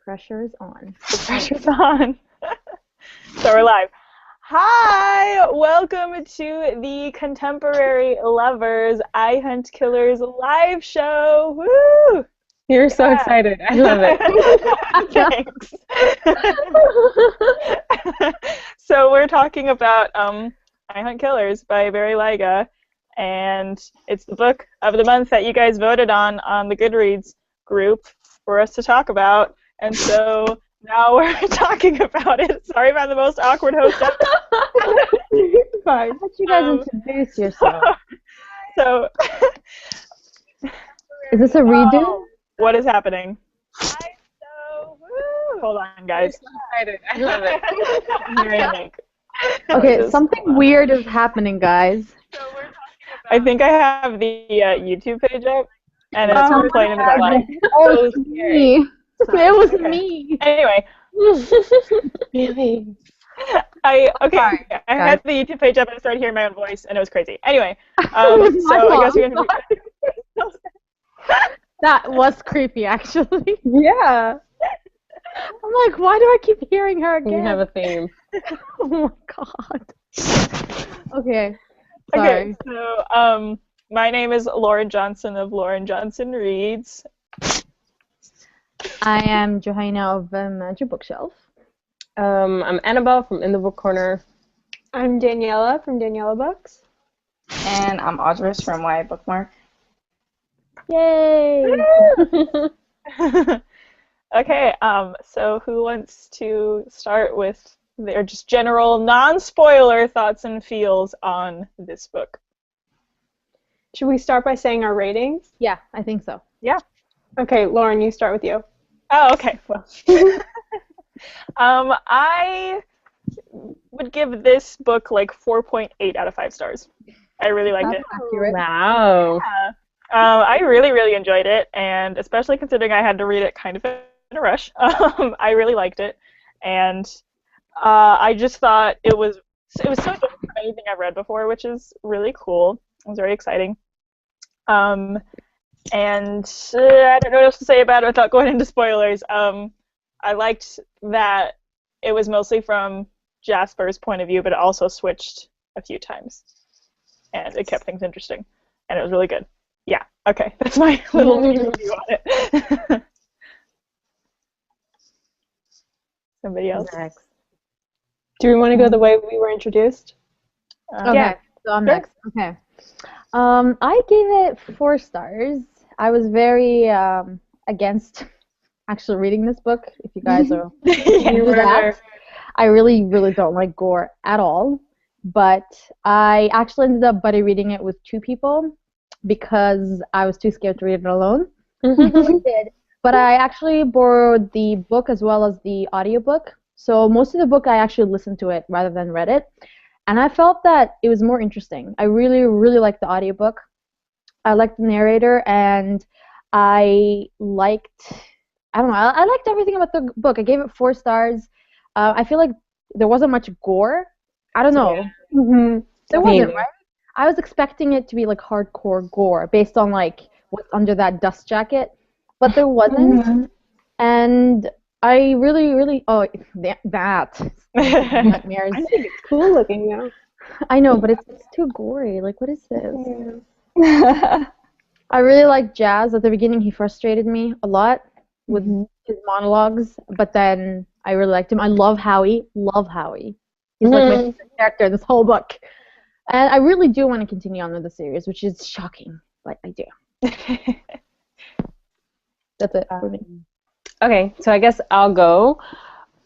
Pressure's on. The pressure's on. So we're live. Hi! Welcome to the Contemporary Lovers I Hunt Killers live show. Woo! You're so excited. I love it. Thanks. So we're talking about I Hunt Killers by Barry Lyga, and it's the book of the month that you guys voted on the Goodreads group for us to talk about. And so now we're talking about it. Sorry about the most awkward host ever. Fine. Why don't you guys introduce yourself? So, is this a redo? What is happening? Hold on, guys. I love it. Okay, something weird is happening, guys. I think I have the YouTube page up, and it's playing in the background. Oh, it's me. It was me. Anyway. Really? I Sorry, had the YouTube page up and I started hearing my own voice, and it was crazy. Anyway, so I guess we're going to... That was creepy, actually. Yeah. I'm like, why do I keep hearing her again? You have a theme. Oh my god. Okay. Okay, Sorry. so my name is Lauren Johnson of Lauren Johnson Reads. I am Johanna of Magic Bookshelf. I'm Annabelle from In the Book Corner. I'm Daniela from Daniela Books. And I'm Audris from YA Bookmark. Yay! Okay, so who wants to start with their just general non-spoiler thoughts and feels on this book? Should we start by saying our ratings? Yeah, I think so. Yeah. Okay, Lauren, you start with you. Oh, okay. Well, I would give this book like 4.8 out of 5 stars. I really liked it. Accurate. Wow. Yeah. I really, really enjoyed it, and especially considering I had to read it kind of in a rush, I really liked it, and I just thought it was so different from anything I've read before, which is really cool. It was very exciting. And I don't know what else to say about it without going into spoilers. I liked that it was mostly from Jasper's point of view, but it also switched a few times, and it kept things interesting, and it was really good. Yeah, okay, that's my little review on it. Somebody else? Next. Do we want to go the way we were introduced? Okay, Yeah. so I'm Sure. next. Okay. I gave it 4 stars. I was very against actually reading this book, if you guys are new to that. I really, really don't like gore at all. But I actually ended up buddy reading it with 2 people because I was too scared to read it alone. I did. But I actually borrowed the book as well as the audiobook. So most of the book I actually listened to it rather than read it. And I felt that it was more interesting. I really, really liked the audiobook. I liked the narrator, and I liked everything about the book. I gave it 4 stars. I feel like there wasn't much gore. I don't know. Yeah. Mm-hmm. There wasn't, right? I was expecting it to be like hardcore gore based on like what's under that dust jacket, but there wasn't. And I really, really that nightmares. I think it's cool looking now. I know, but it's too gory. Like, what is this? Yeah. I really like Jazz. At the beginning, he frustrated me a lot with his monologues, but then I really liked him. I love Howie. Love Howie. He's like my favorite character in this whole book. And I really do want to continue on with the series, which is shocking, but I do. That's it for me. Okay, so I guess I'll go.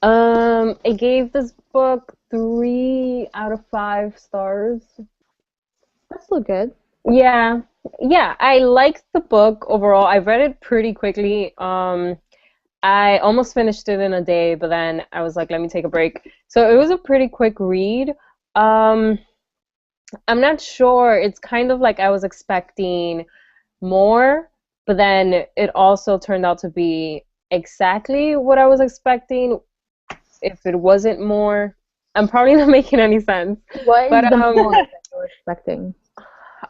I gave this book 3 out of 5 stars. That's still good. Yeah, I liked the book overall. I read it pretty quickly. I almost finished it in a day, but then I was like, let me take a break. So it was a pretty quick read. I'm not sure. It's kind of like I was expecting more, but then it also turned out to be exactly what I was expecting. If it wasn't more, I'm probably not making any sense. What is But, the more that you were expecting?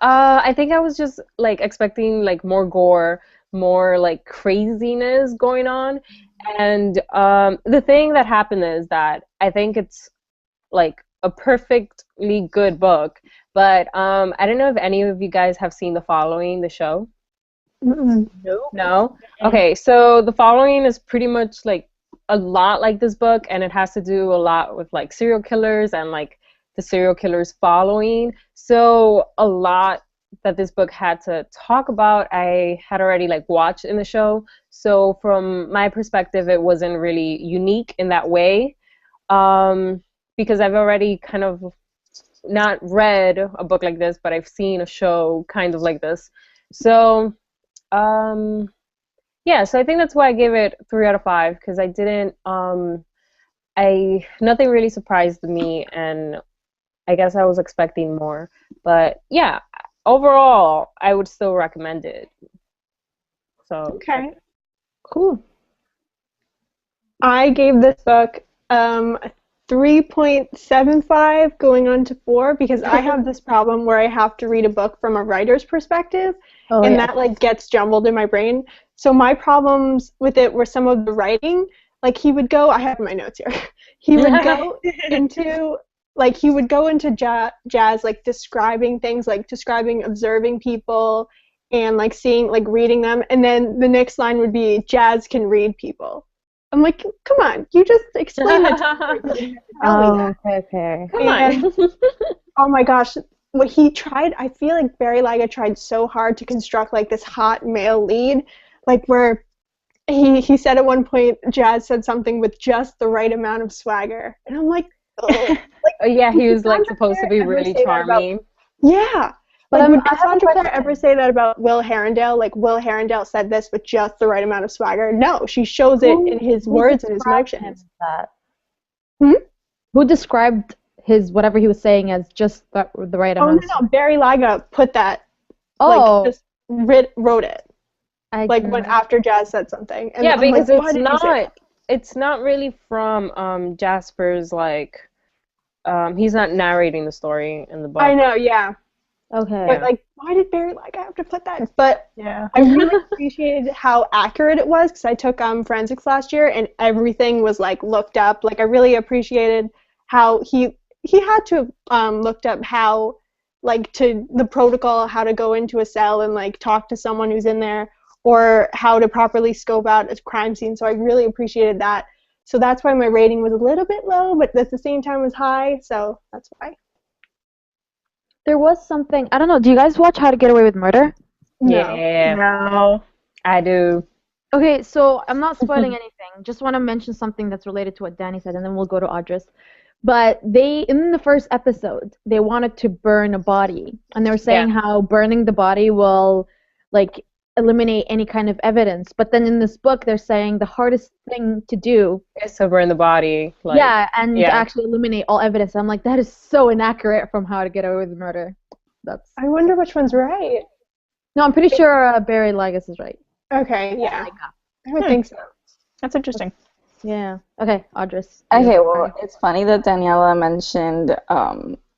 I think I was just like expecting like more gore, more like craziness going on. And the thing that happened is that I think it's like a perfectly good book, but I don't know if any of you guys have seen The Following, the show. Mm-mm. No? Okay, so The Following is pretty much like a lot like this book, and it has to do a lot with like serial killers and like the serial killers following. So a lot that this book had to talk about, I had already like watched in the show. So from my perspective, it wasn't really unique in that way, because I've already kind of not read a book like this, but I've seen a show kind of like this. So yeah, so I think that's why I gave it 3 out of 5, because I didn't nothing really surprised me, and I guess I was expecting more. But yeah, overall I would still recommend it. So Okay. Cool. I gave this book a 3.75 going on to 4 because I have this problem where I have to read a book from a writer's perspective, and that like gets jumbled in my brain. So my problems with it were some of the writing. Like he would go, I have my notes here. He would go into jazz, like describing things, like describing observing people and like seeing, like reading them, and then the next line would be Jazz can read people. I'm like, come on, you just explained that to me. Okay. come on. Oh my gosh, what he tried, I feel like Barry Lyga tried so hard to construct like this hot male lead, like where he said at one point Jazz said something with just the right amount of swagger, and I'm like, ugh. Yeah, he was like supposed to be really charming. Yeah. But Like, would I have a Cassandra Clare question. ever say that about Will Herondale? Like, Will Herondale said this with just the right amount of swagger? No, she shows it in his words and his described him motions. as that? Hmm? Who described his whatever he was saying as just the right Oh, amount? no, Barry Lyga put that, Oh, like, just wrote it. Like, when after Jazz said something. And Yeah, I'm because like, why did you say that? it's not really from Jasper's like he's not narrating the story in the book. I know, yeah. okay. But, like, why did Barry Lyga have to put that? But Yeah. I really appreciated how accurate it was, because I took forensics last year, and everything was, like, looked up. Like, I really appreciated how he had to have looked up how, like, to the protocol, how to go into a cell and, like, talk to someone who's in there, or how to properly scope out a crime scene. So I really appreciated that. So that's why my rating was a little bit low, but at the same time was high, so that's why. There was something, I don't know, do you guys watch How to Get Away with Murder? Yeah, No. I do. Okay, so I'm not spoiling anything. Just want to mention something that's related to what Danny said, and then we'll go to Audrey. But in the first episode, they wanted to burn a body, and they were saying how burning the body will, like, eliminate any kind of evidence. But then in this book, they're saying the hardest thing to do It's to burn the body. Like, and actually eliminate all evidence. I'm like, that is so inaccurate from How to Get Away with Murder. That's I wonder which one's right. no, I'm pretty sure Barry Lygas is right. Okay, yeah. I would think so. That's interesting. Yeah. Okay, Audrey. Okay, well, it's funny that Daniela mentioned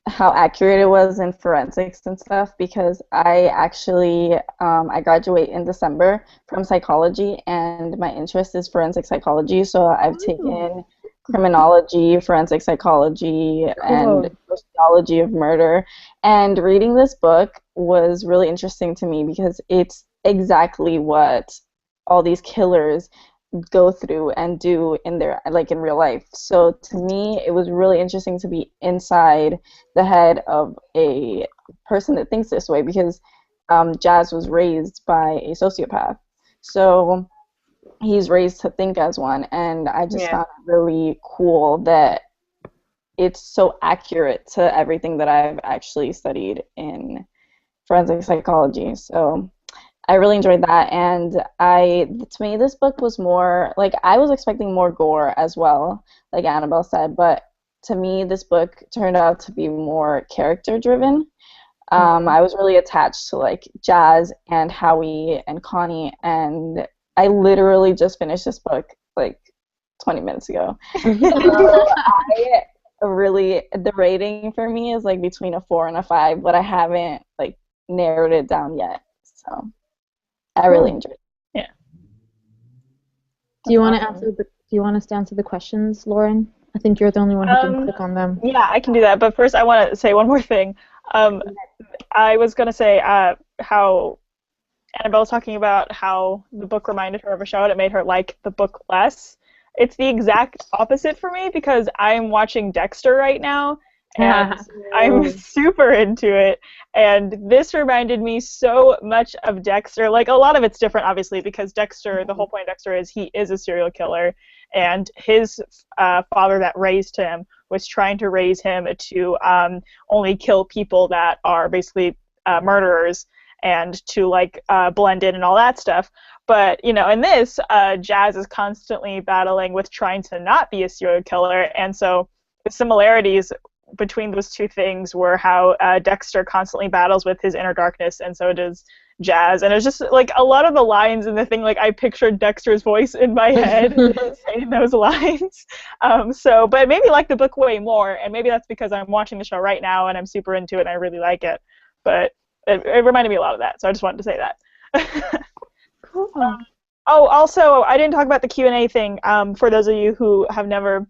how accurate it was in forensics and stuff, because I actually I graduate in December from psychology, and my interest is forensic psychology. So I've taken criminology, forensic psychology, and sociology of murder. And reading this book was really interesting to me because it's exactly what all these killers go through and do in their, like, in real life. So to me, it was really interesting to be inside the head of a person that thinks this way, because Jazz was raised by a sociopath. So he's raised to think as one, and I just found it really cool that it's so accurate to everything that I've actually studied in forensic psychology. So I really enjoyed that, and to me, this book was more, like, I was expecting more gore as well, like Annabelle said, but to me, this book turned out to be more character-driven. I was really attached to, like, Jazz and Howie and Connie, and I literally just finished this book, like, 20 minutes ago. So the rating for me is, like, between a 4 and a 5, but I haven't, like, narrowed it down yet, so I really enjoyed it. Do you want to answer the? Do you want us to answer the questions, Lauren? I think you're the only one who can click on them. Yeah, I can do that. But first, I want to say one more thing. I was gonna say how Annabelle was talking about how the book reminded her of a show and it made her like the book less. It's the exact opposite for me because I'm watching Dexter right now and I'm super into it. And this reminded me so much of Dexter. Like, a lot of it's different, obviously, because Dexter, the whole point of Dexter is he is a serial killer. And his father that raised him was trying to raise him to only kill people that are basically murderers and to, like, blend in and all that stuff. But, you know, in this, Jazz is constantly battling with trying to not be a serial killer. And so the similarities between those two things were how Dexter constantly battles with his inner darkness, and so does Jazz. And it's just, like, a lot of the lines in the thing, like, I pictured Dexter's voice in my head saying those lines. But it made me like the book way more, and maybe that's because I'm watching the show right now and I'm super into it and I really like it. But it reminded me a lot of that, so I just wanted to say that. Cool. Also, I didn't talk about the Q&A thing. For those of you who have never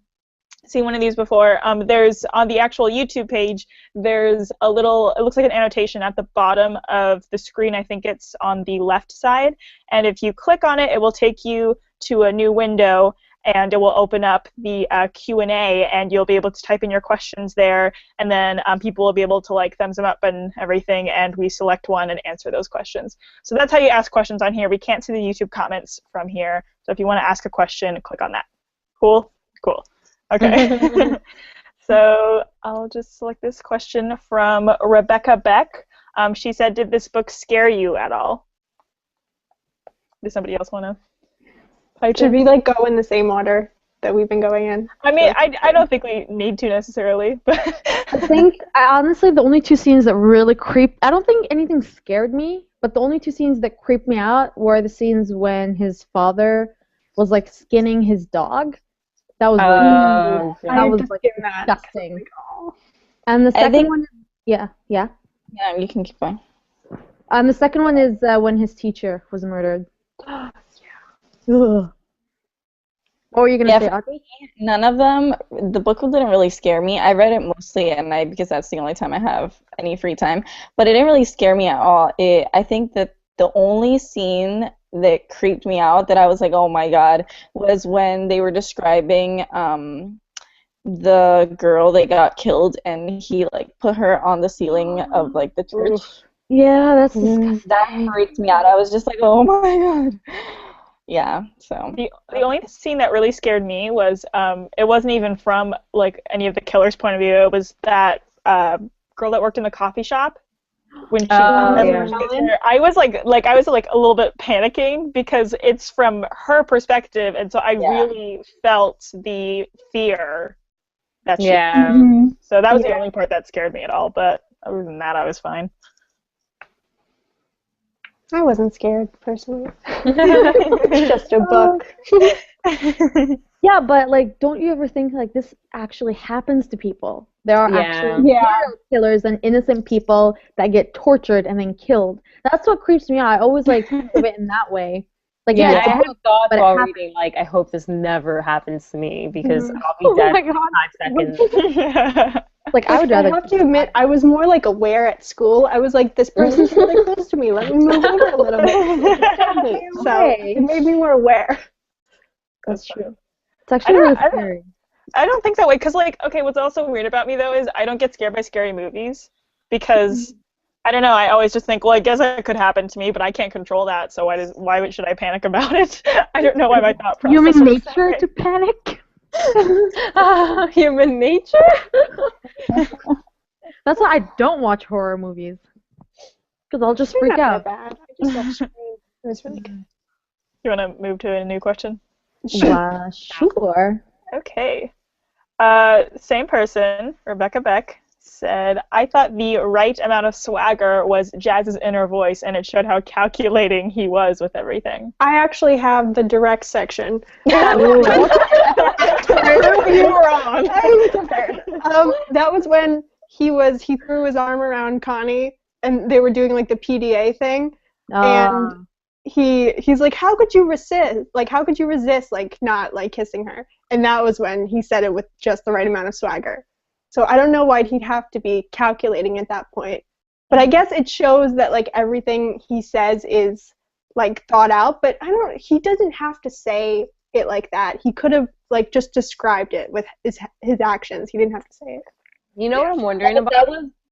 seen one of these before, there's on the actual YouTube page, there's a little, it looks like an annotation at the bottom of the screen. I think it's on the left side. And if you click on it, it will take you to a new window, and it will open up the Q&A, and you'll be able to type in your questions there, and then people will be able to, like, thumbs them up and everything, and we select one and answer those questions. So that's how you ask questions on here. We can't see the YouTube comments from here, so if you want to ask a question, click on that. Cool? Cool. Okay. So I'll just select this question from Rebecca Beck. She said, did this book scare you at all? Does somebody else want to? Should we, like, go in the same order that we've been going in? I mean, I don't think we need to necessarily, but I think, honestly, the only two scenes that really I don't think anything scared me, but the only two scenes that creeped me out were the scenes when his father was, like, skinning his dog. That was really that was, like, disgusting. And the second one, yeah, you can keep going. And the second one is when his teacher was murdered. Ugh. What were you gonna say, Audrey? None of them. The book didn't really scare me. I read it mostly at night because that's the only time I have any free time. But it didn't really scare me at all. I think that the only scene that creeped me out, that I was like, oh my god, was when they were describing the girl that got killed, and he, like, put her on the ceiling of, like, the church. Yeah, that's disgusting. That freaked me out. I was just like, oh my god. Yeah, so. The only scene that really scared me was, it wasn't even from, like, any of the killer's point of view. It was that girl that worked in the coffee shop. When she I was like a little bit panicking because it's from her perspective, and so I really felt the fear that she So that was the only part that scared me at all, but other than that, I was fine. I wasn't scared, personally. It's just a book. Yeah, but, like, don't you ever think, like, this actually happens to people? There are actually serial killers and innocent people that get tortured and then killed. That's what creeps me out. I always, like, think of it in that way. Like, I had thoughts while reading, like, I hope this never happens to me because I'll be dead in 5 seconds. Like, I would rather. I have to admit, I was more, like, aware at school. I was like, this person's really close to me. Let me move over a little bit. So it made me more aware. That's true. It's actually really scary. I don't think that way, because, like, okay, what's also weird about me, though, is I don't get scared by scary movies, because, I don't know, I always just think, well, I guess that could happen to me, but I can't control that, so why should I panic about it? I don't know why my thought process Human nature to panic? Human nature? That's why I don't watch horror movies, because I'll just freak out. Bad. I just watched it. It was really good. You want to move to a new question? Sure. Okay. Same person, Rebecca Beck, said, I thought the right amount of swagger was Jazz's inner voice, and it showed how calculating he was with everything. I actually have the direct section. You were wrong. That was when he threw his arm around Connie, and they were doing, like, the PDA thing, and he's like, how could you resist? Like, how could you resist, like, not, like, kissing her? And that was when he said it with just the right amount of swagger. So I don't know why he'd have to be calculating at that point. But I guess it shows that, like, everything he says is, like, thought out. But he doesn't have to say it like that. He could have, like, just described it with his actions. He didn't have to say it. You know what I'm wondering about?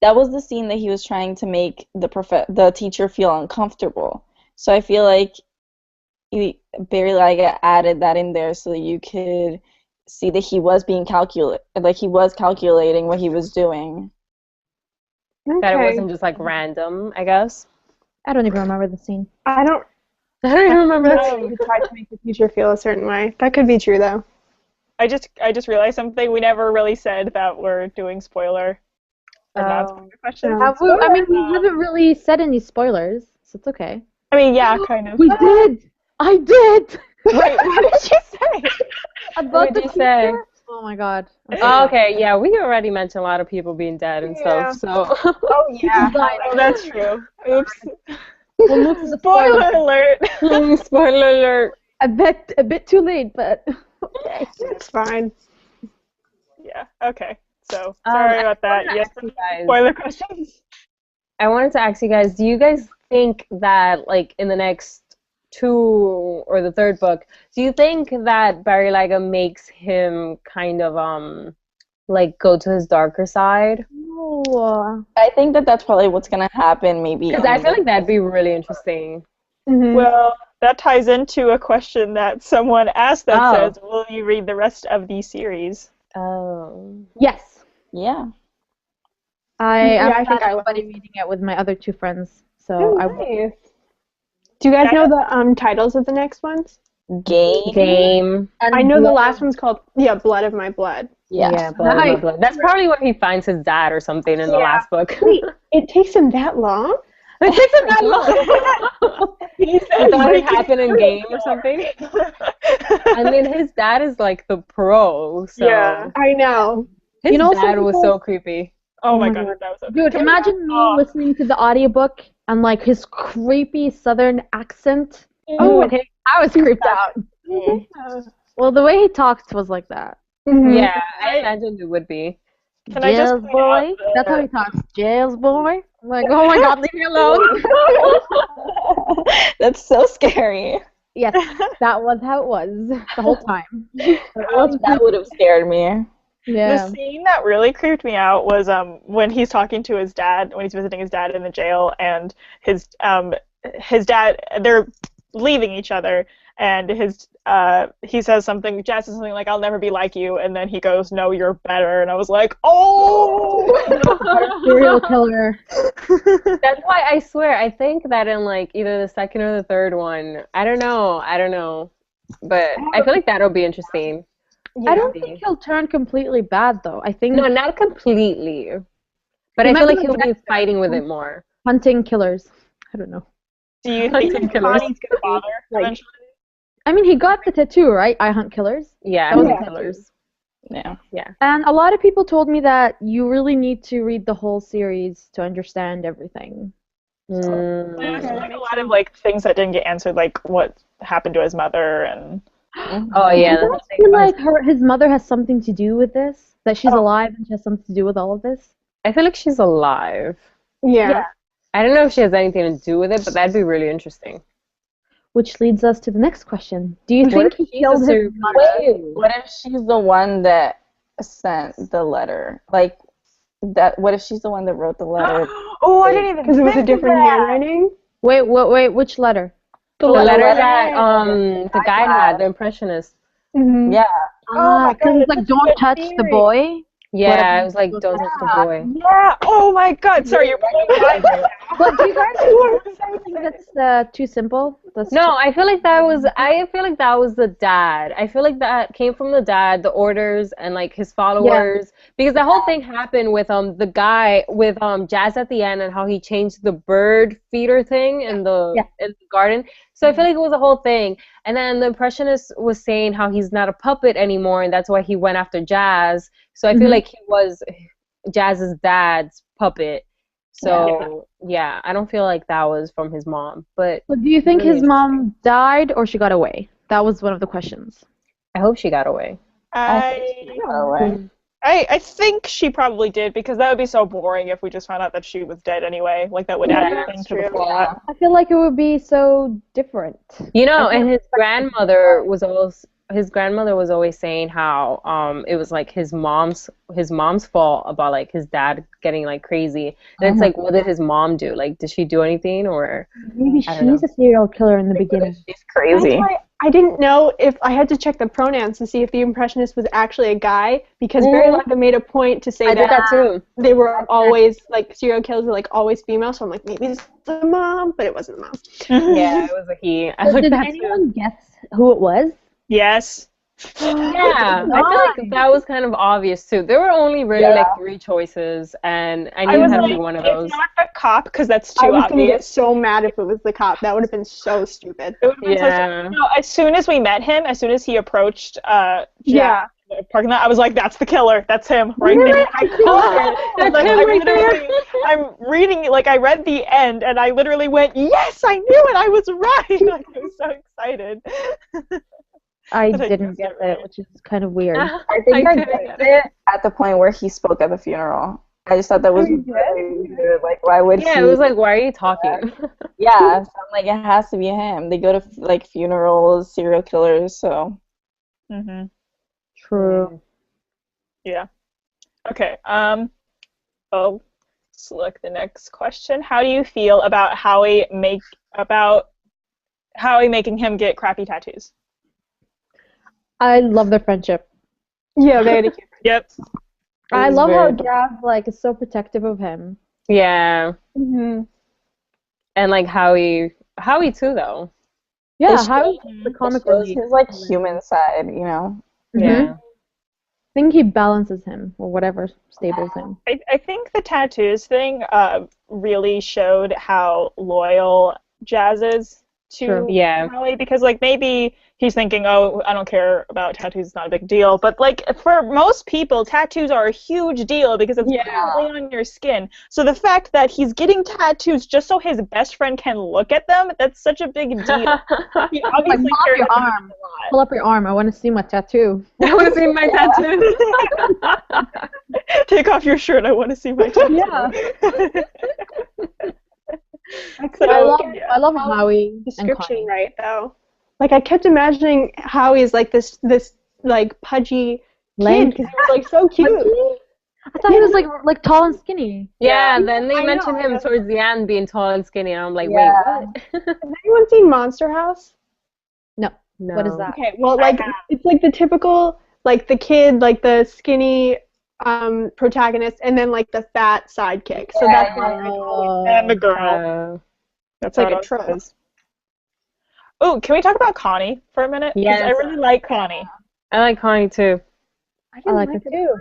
That was the scene that he was trying to make the teacher feel uncomfortable. So I feel like Barry Lyga added that in there so that you could see that he was being calculating what he was doing. Okay. That it wasn't just, like, random, I guess. I don't even remember the scene. I don't even remember. He tried to make the teacher feel a certain way. That could be true, though. I just realized something. We never really said that we're doing spoiler or not spoiler questions. We haven't really said any spoilers, so it's okay. I mean, yeah, kind of. We did! I did! Wait, what did you say? About What the did you say? teacher? Oh my god. Oh, okay, yeah, we already mentioned a lot of people being dead and stuff, so. Oh, yeah. Oh, that's true. Oops. We'll move to the Spoiler alert. Spoiler alert. a bit too late, but okay. It's fine. Yeah, okay. So, sorry about that. Yes, guys. spoiler questions. I wanted to ask you guys, do you guys think that, like, in the next 2 or the 3rd book, do you think that Barry Lyga makes him kind of, like, go to his darker side? No. I think that that's probably what's going to happen, maybe. Because I feel like that'd be really interesting. Mm-hmm. Well, that ties into a question that someone asked that Oh. says, will you read the rest of the series? Oh. Yes. Yeah. I think I will. reading it with my other 2 friends, so I will. Nice. Do you guys know the titles of the next ones? Game. I know the last one's called Blood of My Blood. Yeah. Blood, blood, blood. That's probably where he finds his dad or something in the last book. Wait, it takes him that long? It takes him that long. I thought it happened in Game or something. I mean, his dad is like the pro, so. Yeah. I know. His You know, dad some was people- so creepy. Oh my my god, God. that was Dude, imagine me listening to the audiobook and like his creepy southern accent. Oh, Okay, I was creeped out. Well, the way he talked was like that. Mhm. Yeah, I imagined it would be. Can I just Jails point boy. out That's how he talks. Jails boy. I'm like, oh my god, leave me alone. That's so scary. Yes, that was how it was the whole time. That would have scared me. Yeah. The scene that really creeped me out was when he's talking to his dad, when he's visiting his dad in the jail, and his dad, they're leaving each other, and he says something, Jazz says something like, I'll never be like you, and then he goes, no, you're better, and I was like, oh! Serial killer. That's why I swear, I think that in like either the 2nd or the 3rd one, I don't know. But I feel like that'll be interesting. I don't think he'll turn completely bad though. I think No, not completely. But He I might feel like be he'll be aggressive. fighting with it more. hunting killers. I don't know. Do you think Hunting Connie's killers. gonna bother eventually? I mean, he got the tattoo, right? I hunt killers. Yeah, That was hunting a tattoo. killers. Yeah. And a lot of people told me that you really need to read the whole series to understand everything. Mm. There's like a lot of like things that didn't get answered, like what happened to his mother, and Oh yeah. I don't feel like his mother has something to do with this. That she's alive and she has something to do with all of this. I feel like she's alive. Yeah. I don't know if she has anything to do with it, but that'd be really interesting. Which leads us to the next question. Do you What think if he she's killed a his serial mother? killer? What if she's the one that sent the letter? Like, what if she's the one that wrote the letter? oh, I didn't even Because it was a think of different that. handwriting. Wait, which letter? The letter that the guy had, the impressionist. Mm-hmm. Yeah. my Because God, it's like, that's don't such a touch good the theory. boy. Yeah, it was like, don't touch the boy. Yeah. Oh my God. Sorry, you're blowing my mind. But do you guys think that's too simple? That's No, I feel like that was the dad. I feel like that came from the dad, the orders and like his followers. Because the whole thing happened with the guy with Jazz at the end and how he changed the bird feeder thing in the garden. So I feel like it was a whole thing. And then the impressionist was saying how he's not a puppet anymore and that's why he went after Jazz. So I feel like he was Jazz's dad's puppet. So yeah, I don't feel like that was from his mom. But So do you think really his mom died or she got away? That was one of the questions. I hope she got away. I think she probably did, because that would be so boring if we just found out that she was dead anyway. Like, that would add nothing to the plot. I feel like it would be so different. You know, and his grandmother was always saying how it was like his mom's fault about like his dad getting like crazy. And it's like, what did his mom do? Like, did she do anything, or Maybe she's a serial killer in the beginning. She's crazy. That's why I didn't know if I had to check the pronouns to see if the impressionist was actually a guy, because Barry Lyndon made a point to say I did that too. they were always like serial killers were like always female. So I'm like, maybe it's the mom, but it wasn't the mom. Yeah, it was a he. I So looked did at anyone guess who it was? Yes. Yeah, I feel like that was kind of obvious too. There were only really like 3 choices, and I knew it had to be one of those. It's not the cop, because that's too I was gonna get obvious. so mad if it was the cop. That would have been so stupid. It would've been so Yeah. stupid. No, as soon as we met him, as soon as he approached Jack Yeah. in the parking lot, I was like, that's the killer. That's him right there. I called it. That's Like, him right there. I'm reading, like, I read the end, and I literally went, yes, I knew it. I was right. Like, I was so excited. I But I didn't guessed get it right. it, which is kind of weird. I think I couldn't guessed it at the point where he spoke at the funeral. I just thought that was really good. Like, why would he? Yeah, it was like, why are you talking? Yeah, so I'm like, it has to be him. They go to like funerals, serial killers, so. Mm-hmm. True. Yeah. Okay. Oh, select the next question. How do you feel about Howie making him get crappy tattoos? I love their friendship. Yeah, they had a cute. Yep. I was love how very- Gav like is so protective of him. Yeah, Mm-hmm. and like Howie too though. Yeah, It how shows- the comic It shows relief. his like human side, you know. Yeah. I think he balances him or whatever stables him. I think the tattoos thing really showed how loyal Jazz is to True. Yeah. Howie, because like maybe he's thinking, oh, I don't care about tattoos, it's not a big deal. But like for most people, tattoos are a huge deal because it's permanently on your skin. So the fact that he's getting tattoos just so his best friend can look at them, that's such a big deal. He obviously pull up cares your about arm. them a lot. Pull up your arm. I want to see my tattoo. I want to see my tattoo. Take off your shirt. I want to see my tattoo. Yeah. So, I love Howie and Description Connie. right though. Like I kept imagining Howie's like this like pudgy kid Lank. because he was like so cute. I thought he was like tall and skinny. Yeah, and then they I mentioned know. him towards the end being tall and skinny, and I'm like, Yeah. wait, what? Has anyone seen Monster House? No. No. What is that? Okay, well like it's like the typical like the kid like the skinny protagonist and then like the fat sidekick. So that's why I call it. and the girl. That's like how a it trope. is. Oh, can we talk about Connie for a minute? 'Cause Yes. I really like Connie. I like Connie too. I like it too.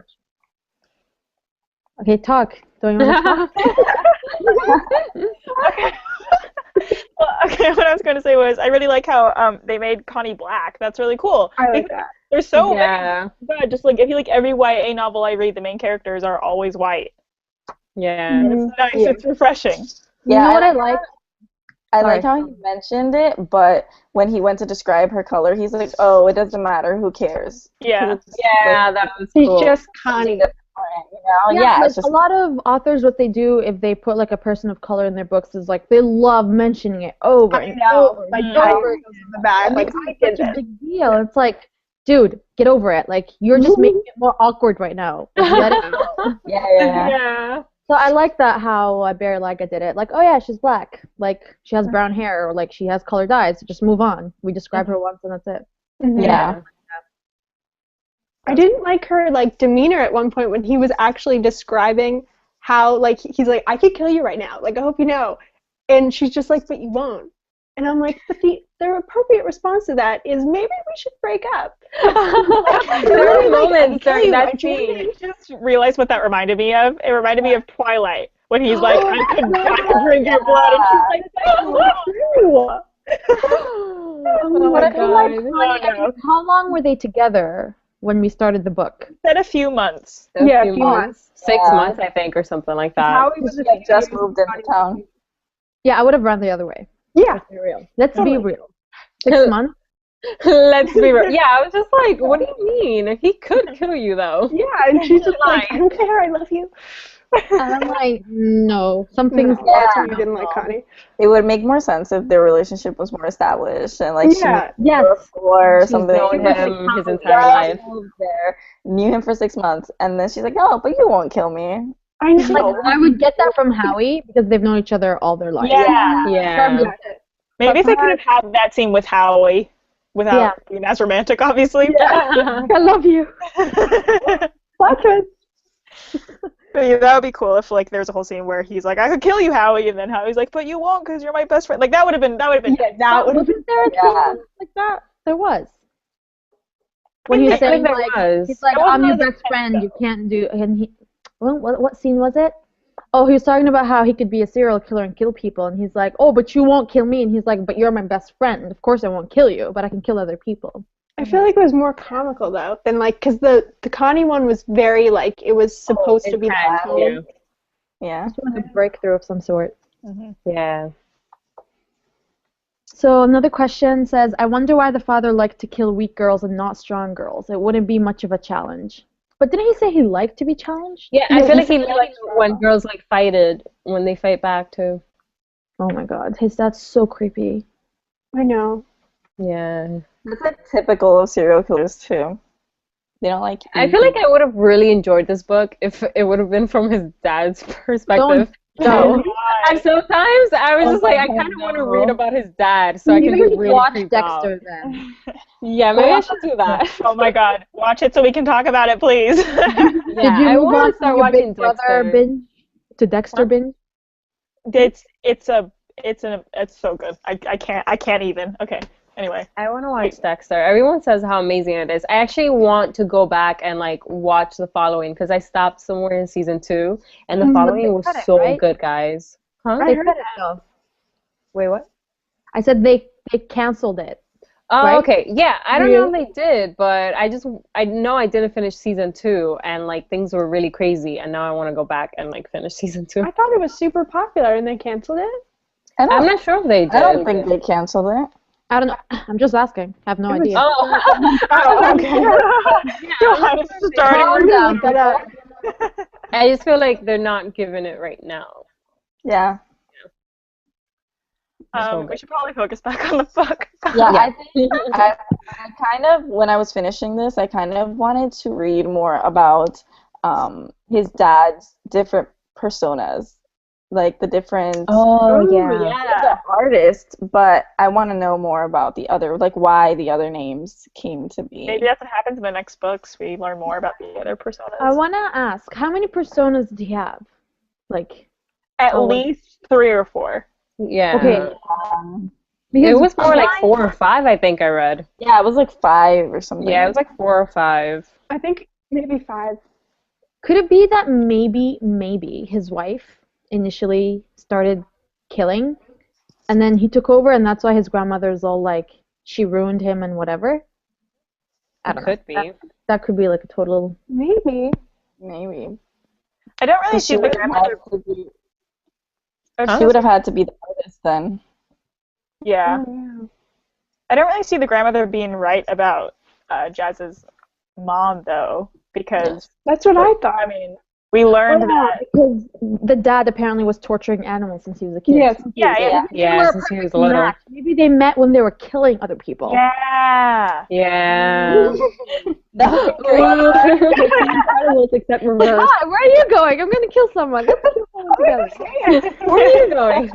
Okay, talk. Don't you want to talk? Well, okay, what I was going to say was I really like how they made Connie black. That's really cool. I like that. There's so Yeah. many good. Just like if you like every YA novel I read, the main characters are always white. Yeah. It's nice. It's refreshing. You know what I like? I Sorry. like how he mentioned it, but when he went to describe her color, he's like, "Oh, it doesn't matter. Who cares?" Yeah. Yeah, that was She's cool. just Connie. You know? Yeah, like, it's just a lot of authors, what they do if they put like a person of color in their books is like they love mentioning it over I and know. over. Like and Mhm. over. goes in the back. Like I did Such a this. big deal. It's like, dude, get over it. Like you're just making it more awkward right now. Like, let it go. yeah. Yeah. So I like that how Barry Lyga did it. Like, oh yeah, she's black. Like she has brown hair, or like she has colored eyes. Just move on. We describe her once and that's it. Mhm. Yeah. I didn't like her like demeanor at one point when he was actually describing how like he's like I could kill you right now. Like I hope you know. And she's just like, but you won't. And I'm like, but the appropriate response to that is maybe we should break up. There were moments during that scene. I just realized what that reminded me of. It reminded me of Twilight when he's like, I could drink your blood, and she's like, Oh But my I feel like god. oh no. how long were they together? when we started the book? Said a few months. A Yeah, few a few months. 6 months, I think, or something like that. Howie was She a few had just years moved into before town. Yeah, I would have run the other way. Yeah. Let's be real. Let's Totally. be real. 6 months? Let's be real. Yeah, I was just like, what do you mean? He could kill you, though. Yeah, and she's just like, I don't care, I love you. And I'm like, no, something's No, that's why you didn't like Connie. It would make more sense if their relationship was more established and like Yeah. she knew Yes. him or She's something. known him his entire Yeah, life. she moved there, knew him for 6 months, and then she's like, "Oh, but you won't kill me." I know. Like, I would get that from Howie because they've known each other all their lives. Yeah. Yeah. Maybe if they could have had that scene with Howie without being as romantic, obviously. I love you. Plot twist. But yeah, that would be cool if like there's a whole scene where he's like, "I could kill you, Howie," and then Howie's like, "But you won't because you're my best friend." Like that would have been Yeah, that would have Wasn't there a Yeah. scene like that? There was. When he I was I saying think there like, was. he's like, It wasn't I'm your really best friend. You can't do. And he, what scene was it? Oh, he was talking about how he could be a serial killer and kill people, and he's like, oh, but you won't kill me. And he's like, but you're my best friend. Of course I won't kill you, but I can kill other people. I feel like it was more comical though than like because the Connie one was very like it was supposed to be that Intense, tone. Yeah. It's like a breakthrough of some sort. Yeah. So another question says, I wonder why the father liked to kill weak girls and not strong girls. It wouldn't be much of a challenge. But didn't he say he liked to be challenged? Yeah, I feel like he liked when girls like when they fight back too. Oh my god, that's so creepy. I know. Yeah. That's like typical of serial killers too. They don't like. I feel like I would have really enjoyed this book if it would have been from his dad's perspective. No. And sometimes I was just like, I kind of want to read about his dad so I can be really watch creeped Dexter out. then. Yeah, maybe I should do that. Oh my god, watch it so we can talk about it, please. Yeah, Did you I move on want to to start your watching Big Brother Dexter. binge? To Dexter binge? it's so good. I can't even. Okay. Anyway. I want to watch Dexter. Everyone says how amazing it is. I actually want to go back and like watch the following because I stopped somewhere in season 2 and the following was cut it, so right? good, guys. Huh? They cut it though. Wait, what? I said they canceled it. Oh, Right? okay. Yeah, I don't know if they did, but I know I didn't finish season 2 and like things were really crazy and now I want to go back and like finish season 2. I thought it was super popular and they canceled it. I'm not sure if they did. I don't think they canceled it. I don't know. I'm just asking. I have no idea. Oh. Oh, okay. God, it's starting. Calm down. But, I just feel like they're not giving it right now. Yeah. We should probably focus back on the book. Yeah, I think I kind of, when I was finishing this, I kind of wanted to read more about his dad's different personas, like the different. Oh, He's an artist, but I want to know more about the other, like why the other names came to be. Maybe that's what happens in the next books. We learn more about the other personas. I want to ask, how many personas did he have? Like, At least 3 or 4. Yeah. okay. It was more like mine- 4 or 5, I think I read. Yeah, it was like 5 or something. Yeah, it was like 4 or 5. I think maybe 5. Could it be that maybe his wife initially started killing, and then he took over, and that's why his grandmother's all like, she ruined him and whatever? I don't know. Could be. That could be like a total. Maybe. Maybe. I don't really 'Cause see the grandmother. She would have had to be the artist then. Yeah. Oh, yeah. I don't really see the grandmother being right about Jazz's mom, though, because, That's what I thought. I mean, we learned that. Because the dad apparently was torturing animals since he was a kid. Yes. Yeah. Yeah, since he was little. Match. Maybe they met when they were killing other people. Yeah. Yeah. Incredibles except reverse. God, where are you going? I'm gonna kill someone. Let's kill someone together. Where are you going?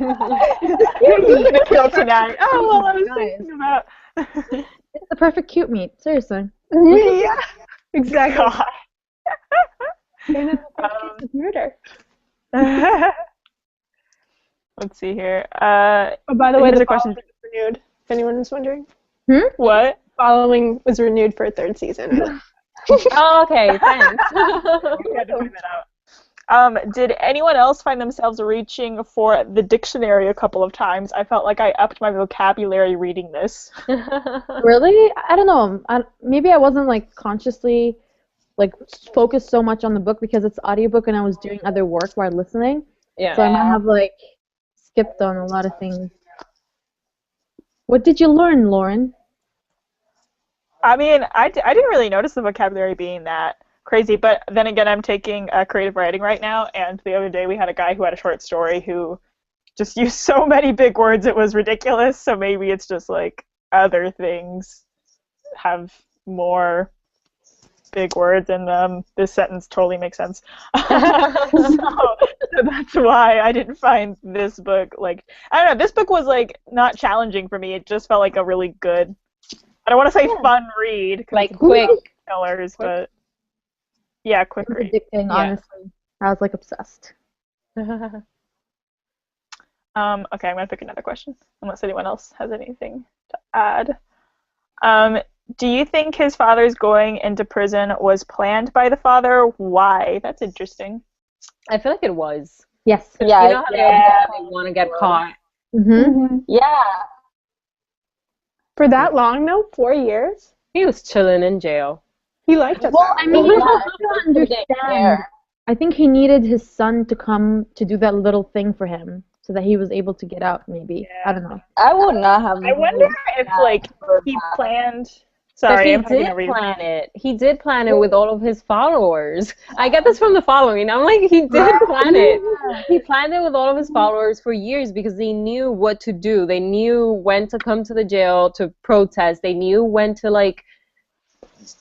You're gonna kill tonight. Oh, well, I was thinking about. It's the perfect cute meat. Seriously. Yeah. Exactly. God. And it's murder. Let's see here. Oh, by the I way, think the there's a question. following was renewed. If anyone is wondering, What? following was renewed for a 3rd season. Oh, okay, thanks. We had to find that out. Did anyone else find themselves reaching for the dictionary a couple of times? I felt like I upped my vocabulary reading this. Really? I don't know. Maybe I wasn't like consciously like focused so much on the book because it's audiobook and I was doing other work while listening. Yeah. So I might have like skipped on a lot of things. What did you learn, Lauren? I mean, I didn't really notice the vocabulary being that crazy, but then again, I'm taking creative writing right now, and the other day we had a guy who had a short story who just used so many big words it was ridiculous, so maybe it's just like other things have more big words and this sentence totally makes sense. So that's why I didn't find this book like, I don't know, this book was like not challenging for me. It just felt like a really good, I don't want to say fun read, like quick killers, but yeah, quick read. Addicting, honestly. I was like obsessed. Okay, I'm gonna pick another question unless anyone else has anything to add. Do you think his father's going into prison was planned by the father? Why? That's interesting. I feel like it was. Yes. Yeah, you know how they want to get caught. Mm-hmm. Yeah. For that long, though? 4 years? He was chilling in jail. He liked it. Well, I mean, Yeah, you have to understand. I think he needed his son to come to do that little thing for him so that he was able to get out, maybe. Yeah. I don't know. I would not have. I wonder if like he planned. Sorry, I'm But he did plan it. He did plan it with all of his followers. I get this from the following. I'm like, he did plan it. He planned it with all of his followers for years because they knew what to do. They knew when to come to the jail to protest. They knew when to like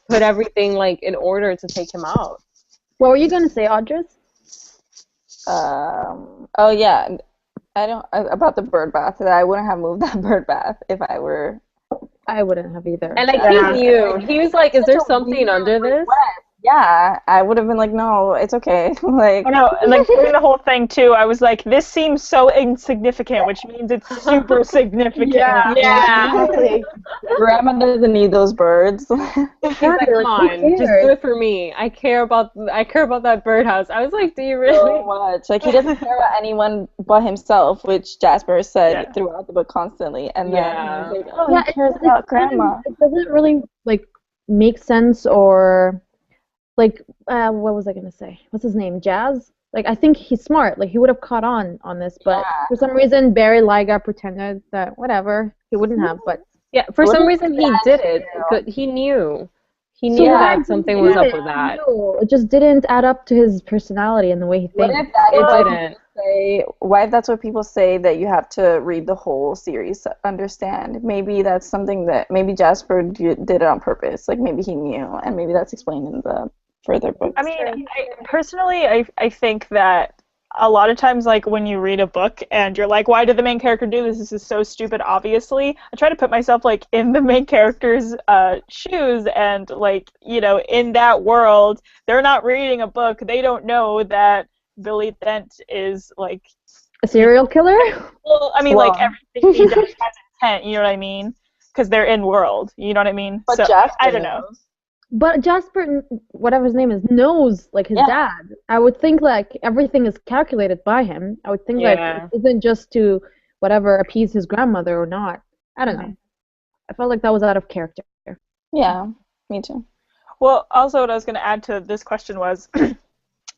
put everything like in order to take him out. What were you going to say, Audrey? Oh yeah, I don't about the bird bath. That I wouldn't have moved that bird bath if I were. I wouldn't have either. And like he knew. He was like, is there something under this? Yeah, I would have been like, no, it's okay. Like, Oh no, and like during the whole thing too, I was like, this seems so insignificant, which means it's super significant. Yeah. grandma doesn't need those birds. He's like, come on, just do it for me. I care about that birdhouse. I was like, do you really? So much. Like, he doesn't care about anyone but himself, which Jasper said throughout the book constantly. And then he's like, oh, he cares about grandma. It doesn't really like make sense or like what was I gonna say? What's his name? Jazz? Like I think he's smart. Like he would have caught on this, but for some reason Barry Lyga pretended that whatever he wouldn't have. But yeah, for some reason he did it. He knew. He knew that something was up with that. No, it just didn't add up to his personality and the way he thinks. It didn't. Why if that's what people say that you have to read the whole series to understand? Maybe that's something that maybe Jasper did it on purpose. Like maybe he knew, and maybe that's explained in the further books. I mean, I think that a lot of times, like, when you read a book and you're like, why did the main character do this? This is so stupid, obviously. I try to put myself, like, in the main character's shoes and, like, you know, in that world, they're not reading a book. They don't know that Billy Dent is, like... A serial killer? Well, I mean, like, everything he does has intent, you know what I mean? Because they're in world, you know what I mean? But so, Jasper I don't know. But Jasper, whatever his name is, knows like his dad. I would think like everything is calculated by him. I would think like it isn't just to whatever appease his grandmother or not. I don't know. I felt like that was out of character. Yeah, me too. Well, also what I was going to add to this question was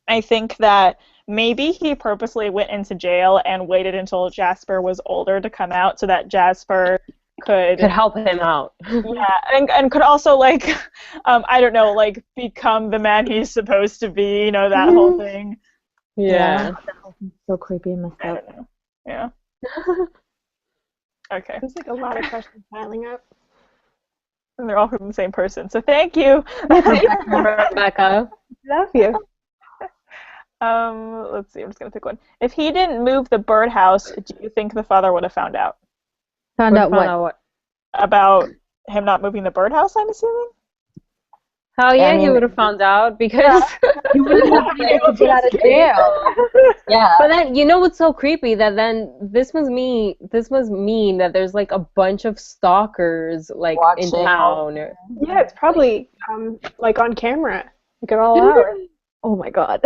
I think that maybe he purposely went into jail and waited until Jasper was older to come out so that Jasper could help him out. Yeah, and could also, like, I don't know, like, become the man he's supposed to be, you know, that whole thing. Yeah. So creepy and messed up. Yeah. Okay. There's like a lot of questions piling up. And they're all from the same person, so thank you. Rebecca. Love you. Let's see, I'm just going to pick one. If he didn't move the birdhouse, do you think the father would have found out? Found out what? About him not moving the birdhouse, I'm assuming? Hell yeah, he would have found out because he wouldn't have been able to get out of jail. Yeah. But then you know what's so creepy that then this must mean that there's like a bunch of stalkers like in town. Yeah, it's probably like on camera, like at all hours. Oh my god.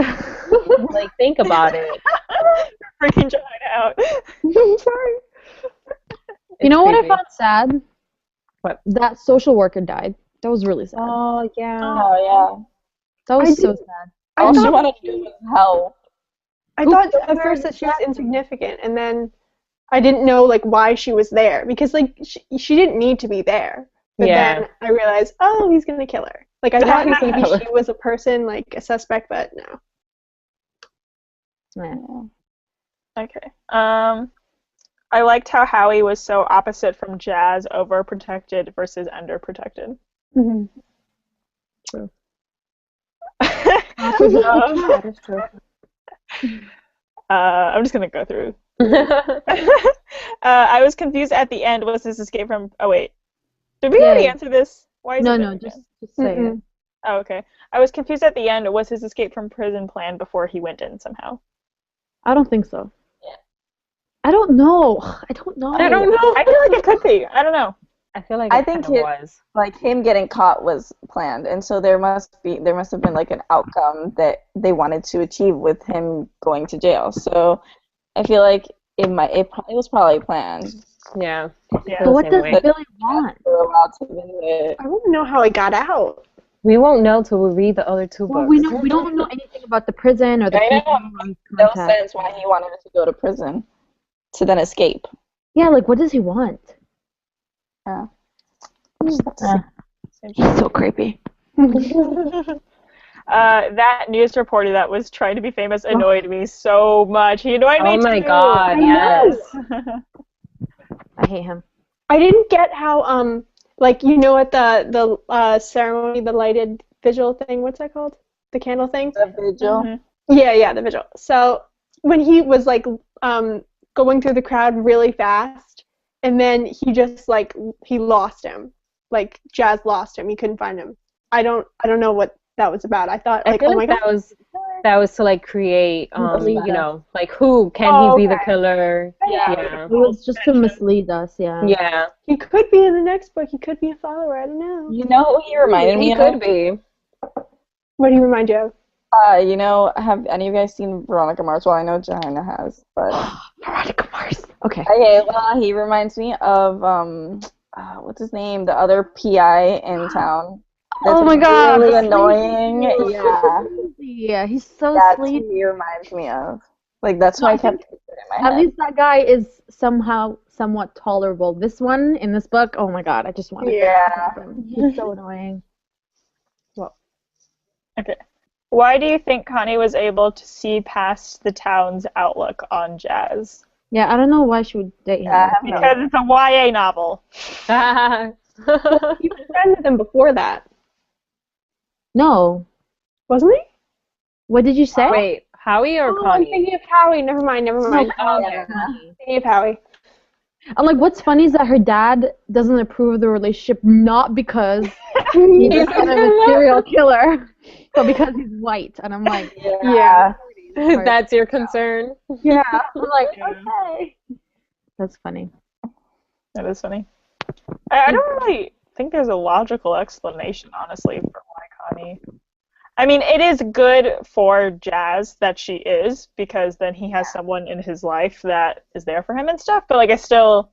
Like, think about it. Freaking John out. I'm sorry. You It's know what I creepy. found sad? What? That social worker died. That was really sad. Oh, yeah. Oh That was I so did- sad. yeah. All she wanted to do was help. I thought at first that she was insignificant, and then I didn't know like why she was there because like she didn't need to be there. But Yeah. then I realized, oh, he's gonna kill her. Like I thought maybe she was a person, like a suspect, but no. Yeah. Okay. I liked how Howie was so opposite from Jazz, overprotected versus underprotected. Mm-hmm. Um, That is true. I'm just gonna go through. I was confused at the end. Was this escape from? Oh wait, did we already Yeah. answer this? Why is No, it no, there just again? say it. Mm-mm. Oh, okay. I was confused at the end. Was his escape from prison planned before he went in somehow? I don't think so. Yeah. I don't know. I don't know. I don't know. I feel like it could be. I don't know. I feel like I it think kind of it- was. Like him getting caught was planned, and so there must have been like an outcome that they wanted to achieve with him going to jail. So I feel like it was probably planned. Yeah. Yeah. So what Same does way. Billy want? For a while to visit it. I want to know how he got out. We won't know till we read the other two Well, books. we don't know anything about the prison or the I know. people who are in No contact. sense why he wanted to go to prison to then escape. Yeah, like what does he want? Yeah. Same He's so creepy. That news reporter that was trying to be famous annoyed me so much. He annoyed me Oh my too. god, yes. I hate him. I didn't get how like you know at the ceremony, the lighted vigil thing. What's that called? The candle thing. The vigil. Mhm. Yeah, the vigil. So when he was like going through the crowd really fast, and then he just like he lost him. Like Jazz lost him. He couldn't find him. I don't know what that was about. I thought I like, feel oh my like god. that was to like create Mislead you us. know, like who can Oh, he be the okay. killer? Yeah. It was just to mislead us, yeah. Yeah. He could be in the next book. He could be a follower. I don't know. You know who he reminded me He of? could be. What do you remind you of? You know, have any of you guys seen Veronica Mars? Well, I know Johanna has, but Veronica Mars. Okay. okay. Well, he reminds me of what's his name? The other PI in town. Oh my like, god. Really annoying. Yeah, Yeah, he's so that's sleepy. who he reminds me of. Like that's why I kept it in my At head. least that guy is somewhat tolerable. This one in this book, oh my god, I just want to Yeah. him. He's so annoying. Okay. Why do you think Connie was able to see past the town's outlook on Jazz? Yeah, I don't know why she would date him. Yeah, I have no Because it's a YA novel. He was friends with him before that, No. wasn't he? What did you say? Wait, Howie or Oh, I'm Connie? thinking of Howie. Never mind. No, Oh, Yeah. I'm thinking of Howie. I'm like, what's funny is that her dad doesn't approve of the relationship, not because he's kind of a serial killer, but because he's white. And I'm like, Yeah. That's your concern? yeah. I'm like, Yeah. okay. That's funny. That is funny. I don't really think there's a logical explanation, honestly, for why Connie. I mean, it is good for Jazz that she is, because then he has someone in his life that is there for him and stuff, but, like, I still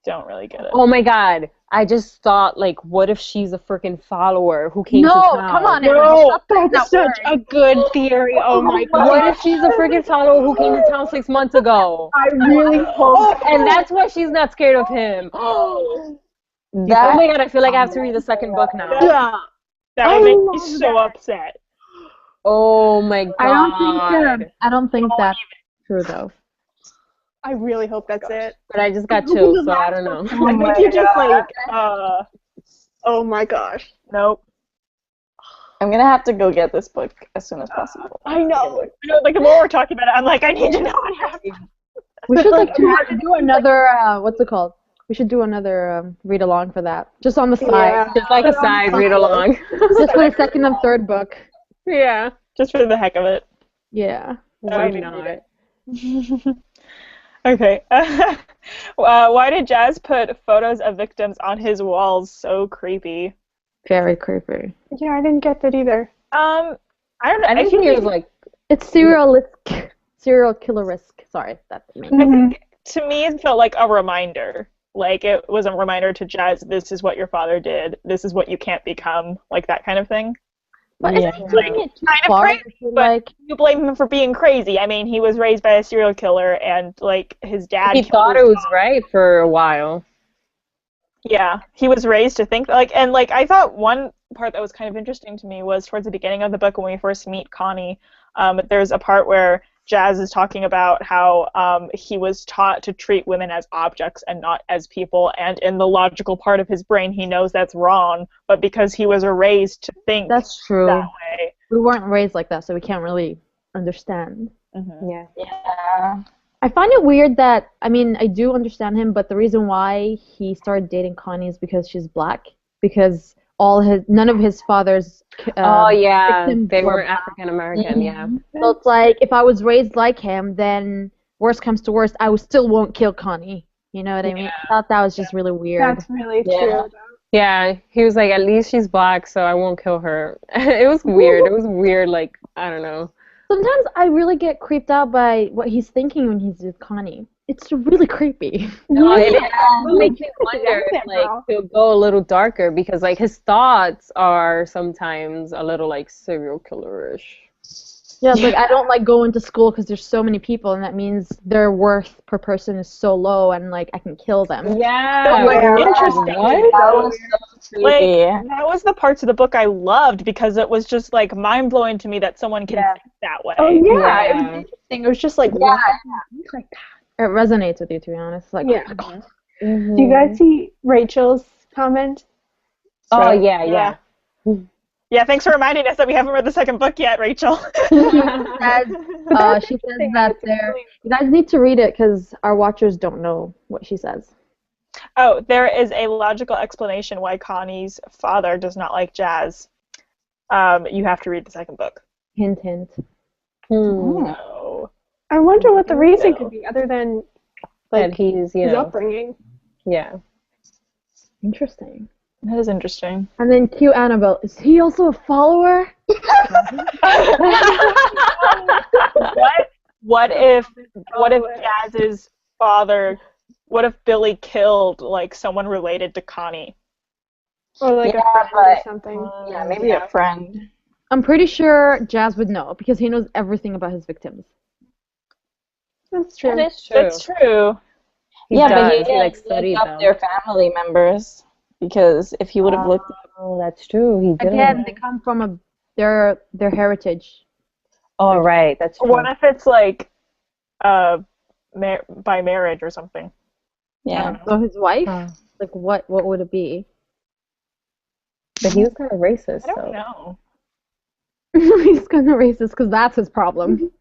don't really get it. Oh my god. I just thought, like, what if she's a freaking follower who came to No, town? come on, No, Aaron. that's such a good theory. Oh my god. What if she's a freaking follower who came to town 6 months ago? I really hope. And that's why she's not scared of him. Oh That my god, I feel like I have to read the second book now. Yeah. That I would make me love so upset. Oh my god. I don't think that's true though. I really hope that's it. But I just got chills, so I don't know. I think you just like, oh my gosh. Nope. I'm gonna have to go get this book as soon as possible. I know. You know, like, the more we're talking about it, I'm like, I need to know what happened. We should like do another what's it called? We should do another read along for that. Just on the side. Yeah. Just like a side read along. Just for the second and third book. Yeah. Just for the heck of it. Yeah. Why would be not? Okay. Why did Jazz put photos of victims on his walls so creepy? Very creepy. Yeah, I didn't get that either. I don't know. I I think feel he was like, like, It's serial killer risk. Sorry, that's the main. I think to me it felt like a reminder. Like it was a reminder to Jazz, this is what your father did. This is what you can't become. Like that kind of thing. But Yeah. isn't he taking it too Kind of far? crazy, I feel but like you blame him for being crazy. I mean, he was raised by a serial killer, and like his dad. he killed thought his it was dog. right for a while. Yeah, he was raised to think like, and like I thought one part that was kind of interesting to me was towards the beginning of the book when we first meet Connie. There's a part where Jazz is talking about how he was taught to treat women as objects and not as people, and in the logical part of his brain, he knows that's wrong, but because he was raised to think that's true. that way. We weren't raised like that, so we can't really understand. Yeah. Yeah. I find it weird that, I mean, I do understand him, but the reason why he started dating Connie is because she's black. Because none of his father's Oh yeah, victims they were were African American. Yeah. So it's like, if I was raised like him, then worst comes to worst, I still won't kill Connie. You know what I mean? I thought that was just really weird. That's really Yeah. true. Yeah, he was like, at least she's black, so I won't kill her. It was weird. It was weird. Like, I don't know. Sometimes I really get creeped out by what he's thinking when he's with Connie. It's really creepy. No, it Yeah. makes me wonder if like he'll go a little darker because like his thoughts are sometimes a little like serial killer-ish. Yeah, it's like I don't like going to school because there's so many people, and that means their worth per person is so low, and like I can kill them. Yeah. Like, What? interesting. That was so creepy. Like that was the parts of the book I loved because it was just like mind blowing to me that someone can think that way. Oh yeah, it Yeah. was interesting. It was just like, why do you think like that? It resonates with you, to be honest. Like, Yeah. oh my God. Mhm. Do you guys see Rachel's comment? Oh yeah. Yeah, thanks for reminding us that we haven't read the second book yet, Rachel. She says that you guys need to read it because our watchers don't know what she says. Oh, there is a logical explanation why Connie's father does not like Jazz. You have to read the second book. Hint, hint. No. I wonder what the reason could be other than That like he's, you his know, upbringing. yeah. Interesting. That is interesting. And then cue Annabelle. Is he also a follower? What if Jazz's father, what if Billy killed like someone related to Connie? Or like Yeah, a friend or but- something. Yeah, maybe a friend. I'm pretty sure Jazz would know because he knows everything about his victims. That's true. That's true. That's true. He Yeah, does. but he He didn't like look studied up them. their family members because if he would have looked Oh, that's true. He did. Again, they come from their heritage. Oh, right. That's true. What if it's like by marriage or something? yeah. So his wife, Oh. like what would it be? But he was kind of racist. I don't know. He's gonna racist because that's his problem.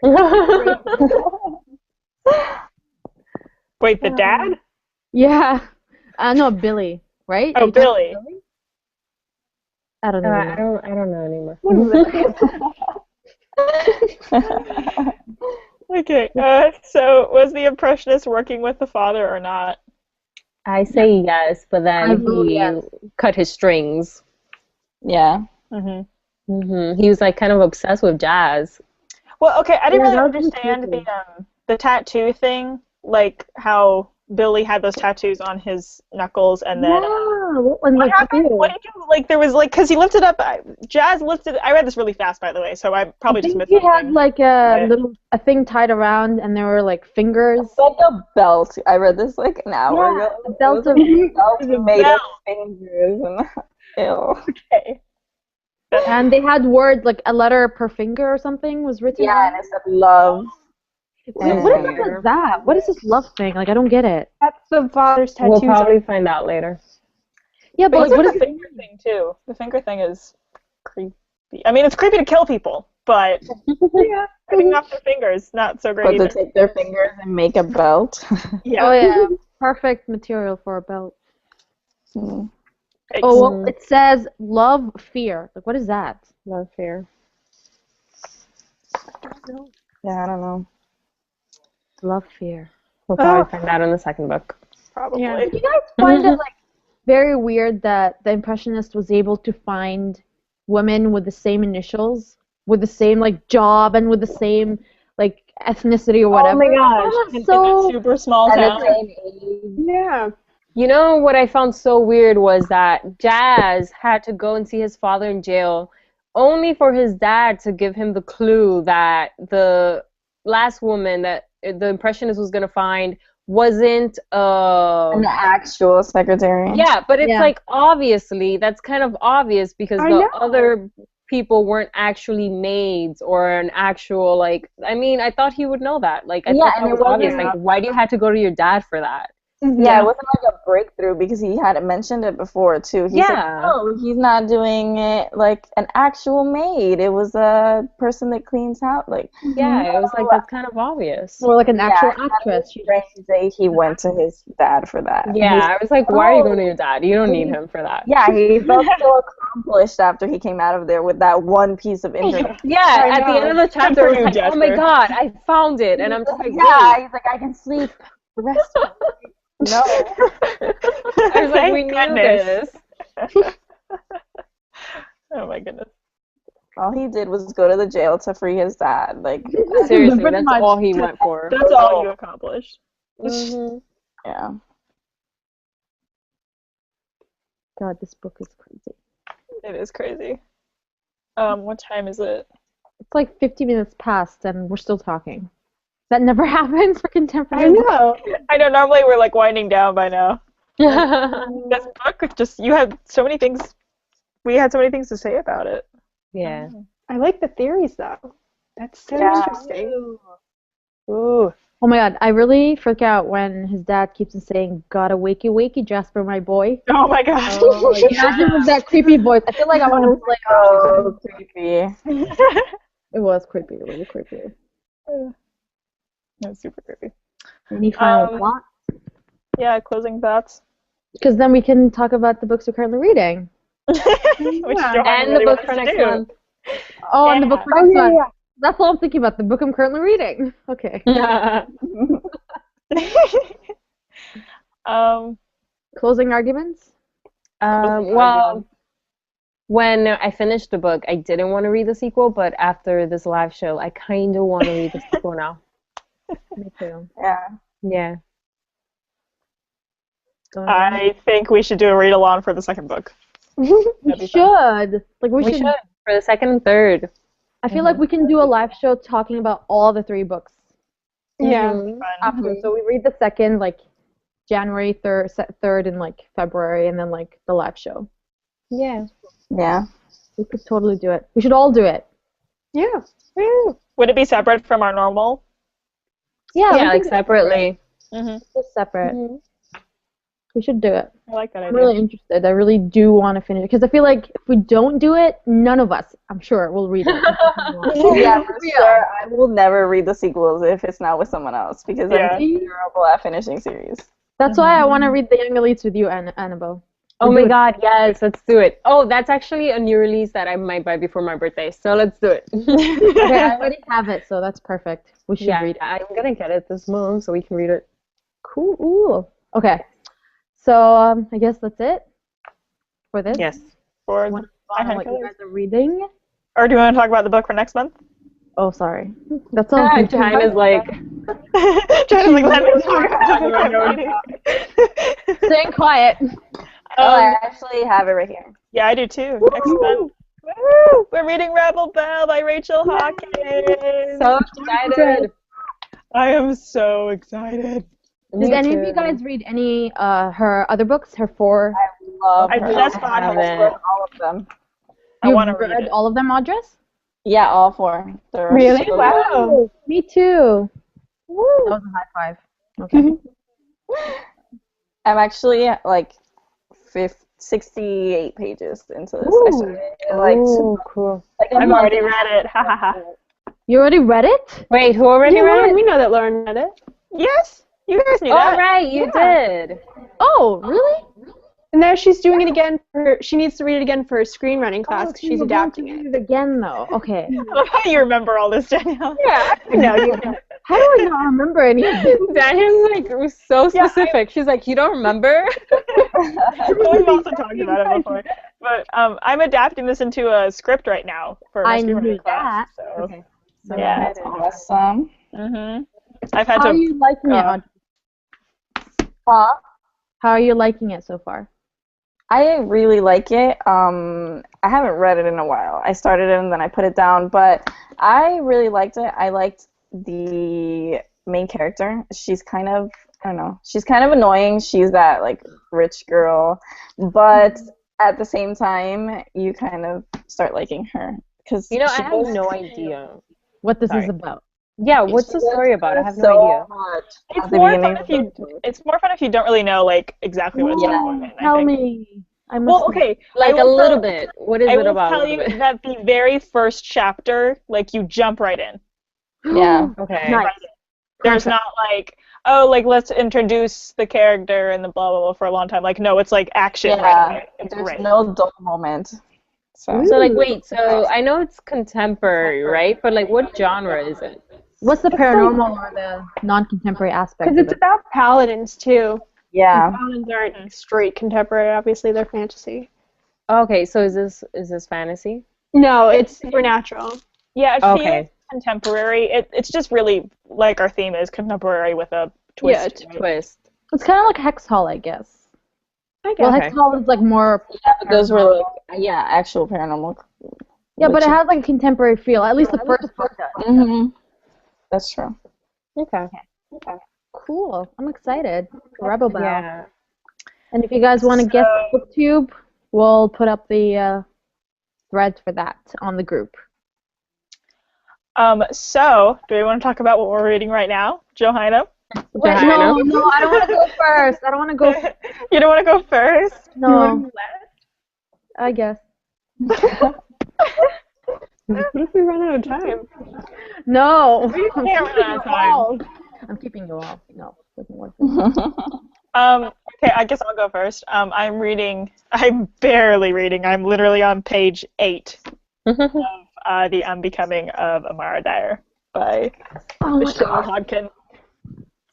Wait, the dad? Yeah. No, Billy, right? Oh, Are you talking Billy. about I don't I know. don't know anymore. Okay. So was the impressionist working with the father or not? I say yes, but I then vote he yes. cut his strings. Yeah. Mm-hmm. He was like kind of obsessed with Jazz. Well, okay, I didn't Yeah, really that was understand creepy. the tattoo thing, like how Billy had those tattoos on his knuckles, and then and what like, happened? ew. What did you like? There was like because he lifted up. Jazz lifted. I read this really fast, by the way, so I probably I just think missed he had something. like Right. a thing tied around, and there were like fingers. It's like a belt. I read this like an hour Yeah, ago. a belt It was like a belt It was a made of belt. fingers and ew. Okay. And they had words like a letter per finger or something was written. Yeah, on and it said love. What is that? What is this love thing? Like I don't get it. That's the father's tattoos. We'll probably find out later. Yeah, but like But what the is finger thing too? The finger thing is creepy. I mean, it's creepy to kill people, but cutting off their fingers not so great But either. to take their fingers and make a belt. Yeah. Oh yeah, perfect material for a belt. Hmm. Thanks. Oh, well, it says love, fear. Like what is that? Love fear. Yeah, I don't know. Love, fear. We'll probably find out in the second book. Probably. Yeah. Do you guys find it like very weird that the Impressionist was able to find women with the same initials with the same like job and with the same like ethnicity or whatever. Oh my gosh. That was In so that super small At the town. same age. Yeah. You know what I found so weird was that Jazz had to go and see his father in jail only for his dad to give him the clue that the last woman that the impressionist was going to find wasn't An actual secretary. yeah, but it's Yeah. like obviously that's kind of obvious because I the know. other people weren't actually maids or an actual like I mean I thought he would know that. Like I Yeah, thought and that it was obvious. wasn't- Like why do you have to go to your dad for that? Yeah, it wasn't like a breakthrough because he had mentioned it before too. He said, Yeah. "Oh, he's not doing it like an actual maid. It was a person that cleans house." Like, Yeah, it was like that's kind of obvious. or like an actual Yeah, actress. She strange that he went to his dad for that. Yeah, I was like, why are you Oh. going to your dad? You don't need him for that. Yeah, he felt so accomplished after he came out of there with that one piece of information. Yeah, I at the end of the chapter, for it was you, like, oh my Jasper. god, I found it, and I'm just like, Yeah, wait. he's like, I can sleep the rest of the week. No. I was like, we knew goodness. this. Oh my goodness. All he did was go to the jail to free his dad. Like, Seriously, Pretty that's much. all he went for. That's all you accomplished. Mhm. yeah. God, this book is crazy. It is crazy. What time is it? It's like 50 minutes past and we're still talking. That never happens for I contemporary. know. I know normally we're like winding down by now. This book just you had so many things. We had so many things to say about it. Yeah. I like the theories though. That's so Yeah. interesting. Ooh. Oh my god, I really freak out when his dad keeps on saying, "Gotta wakey wakey, Jasper, my boy." Oh my gosh. Oh, Imagine with that creepy voice. I feel like I want to like. So creepy. It was creepy, really creepy. That's super creepy. Any final Um, thoughts? Yeah, closing thoughts. Because then we can talk about the books we're currently reading. Which Johanna And the really book wants for to next do. month. Oh, and the book for Oh, next yeah, month. yeah. That's all I'm thinking about. The book I'm currently reading. Okay. Closing arguments. Well, when I finished the book, I didn't want to read the sequel, but after this live show, I kind of want to read the sequel now. Me too. Yeah. Yeah. I think we should do a read along for the second book. We That'd be should. Like we We should. should for the second and third. I feel like we can do a live show talking about all the 3 books Yeah. Mhm. Fun. after. So we read the second like January 3rd in like February, and then like the live show. Yeah. Yeah. We could totally do it. We should all do it. Yeah. Woo. Would it be separate from our normal? Yeah, Yeah, we like can separately. Mm-hmm. just separate. Mhm. We should do it. I like that I'm idea. really interested. I really do want to finish it because I feel like if we don't do it, none of us, I'm sure, will read it. Yeah, for sure. I will never read the sequels if it's not with someone else because Yeah. I'm terrible at finishing series. That's why I want to read The Young Elites with you, Annabelle. Oh We my do it. god, yes, let's do it. Oh, that's actually a new release that I might buy before my birthday, so let's do it. Okay, I already have it, so that's perfect. We should Yeah, read it. I'm gonna get it this month so we can read it. Cool. Ooh. Okay. So I guess that's it for this. Yes. For What, I had what you colors. guys are reading? Or do you want to talk about the book for next month? Oh, sorry. That's all. I'm thinking China's about. like, China's like, let me talk about the book I'm reading. Staying quiet. Oh, I actually have it right here. Yeah, I do too. Next month. Woo! We're reading Rebel Belle by Rachel Hawkins. so excited. I am so excited. Did any of you guys read any her other books? Her 4. Love I her. just bought haven't. her. all of them. I You've want to read read it. all of them, Audress? Yeah, all 4. They're Really? so Wow. Me too. That was a high 5. Okay. I'm actually like 68 pages into this. I started like, Oh, cool. like a I've month already and a read half it. Ha ha ha. into it. You already read it? Wait, who already Yeah, read Lauren, it? we know that Lauren read it. Yes, you guys knew Oh, that. right, you did. Oh, really? And now she's doing it again for she needs to read it again for her screen running class because she's You're going adapting to it. read it again, though. Okay. I love how you remember all this, Danielle. Yeah. No, you don't. How do I not remember any of this? Daniel's like was so specific. She's like, you don't remember? We've also talked about it before. But I'm adapting this into a script right now for my I knew screenwriting class. that. So Okay. So Yeah. That's awesome. I've had How are to. you liking it, Audrey? Huh? How are you liking it so far? I really like it. I haven't read it in a while. I started it and then I put it down, but I really liked it. I liked the main character. She's kind of, I don't know, she's kind of annoying. She's that like rich girl, but at the same time, you kind of start liking her because You know, she I have goes no idea. What this Sorry. is about? Yeah, what's she the goes story about? I have through no so idea. much It's at the more beginning fun of if you. the book. It's more fun if you don't really know like exactly what it's Yeah. talking about. I Tell think. me. I must Well, know. okay. Like I a will little tell, bit. What is I it will about? A tell little you bit. that the very first chapter, like you jump right in. Yeah. Okay. Nice. There's not like, oh, like let's introduce the character and the blah blah blah for a long time. Like no, it's like action right Yeah. away. It's There's great. no dull moment. So. So like, wait. So I know it's contemporary, right? But like, what genre is it? What's the paranormal or the non-contemporary aspect Because of it's it? about paladins too. Yeah. Paladins aren't straight contemporary. Obviously, they're fantasy. Okay, so is this fantasy? No, it's supernatural. Yeah, it Okay. feels contemporary. It's just really like our theme is contemporary with a twist. Yeah, it's right? Twist. It's kind of like Hex Hall, I guess. I guess. Well, Okay. Hex Hall is like more. Yeah, but those were like, yeah, actual paranormal. Yeah, but it has like a contemporary feel. At least the first book does. Mm-hmm. That's true. Okay. Cool. I'm excited. Rebel Bell. Yeah. And if you guys want to get BookTube, we'll put up the threads for that on the group. So do we want to talk about what we're reading right now, Johanna? Wait, Johanna? no, I don't want to go first. I don't want to go. You don't want to go first? No, I guess. What if we run out of time? No. We can't run out of time. I'm keeping you all. No, doesn't work. Okay, I guess I'll go first. I'm barely reading. I'm literally on page 8 of The Unbecoming of Amara Dyer by Michelle Hodkin.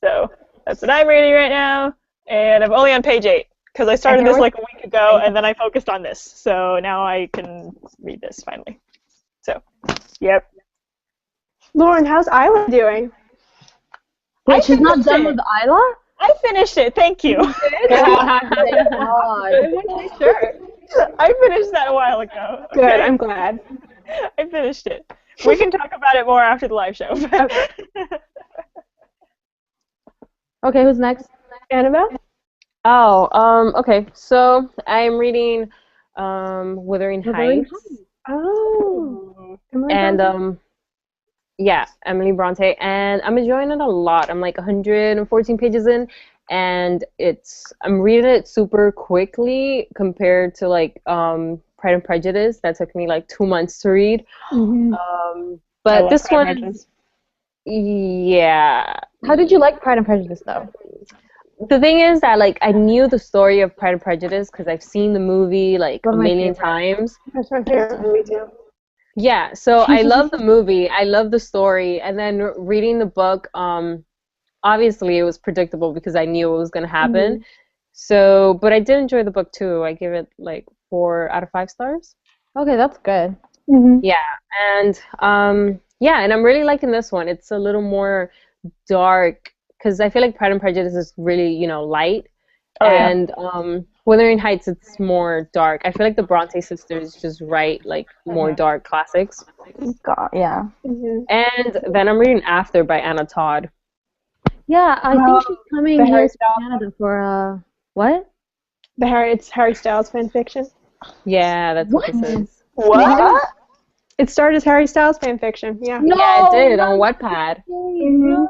So that's what I'm reading right now, and I'm only on page 8 because I started this like a week ago, and then I focused on this. So now I can read this finally. So, yep. Lauren, how's Isla doing? Wait, she's not finished done it. with Isla? I finished it. Thank you. Thank God. Sure. I finished that a while ago. Good, okay? I'm glad. I finished it. We can talk about it more after the live show. Okay, who's next? Annabelle? Okay. So I'm reading Wuthering Heights. Oh. And yeah, Emily Bronte, and I'm enjoying it a lot. I'm like 114 pages in, and I'm reading it super quickly compared to like Pride and Prejudice. That took me like 2 months to read. But this one, yeah. How did you like Pride and Prejudice, though? The thing is that like I knew the story of Pride and Prejudice because I've seen the movie like a million times. That's my favorite movie too. Yeah, so I love the movie, I love the story, and then reading the book, obviously it was predictable because I knew it was going to happen. So, but I did enjoy the book too. I give it like 4 out of 5 stars. Okay, that's good. Yeah, and and I'm really liking this one. It's a little more dark because I feel like Pride and Prejudice is really, light. And Wuthering Heights, it's more dark. I feel like the Bronte sisters just write like more dark classics. God, yeah. And then I'm reading After by Anna Todd. Yeah, I think she's coming the here Harry to Canada for what? It's Harry Styles fan fiction. Yeah, that's what this is. What? It started as Harry Styles fan fiction. Yeah. Yeah, it did on Wattpad. No.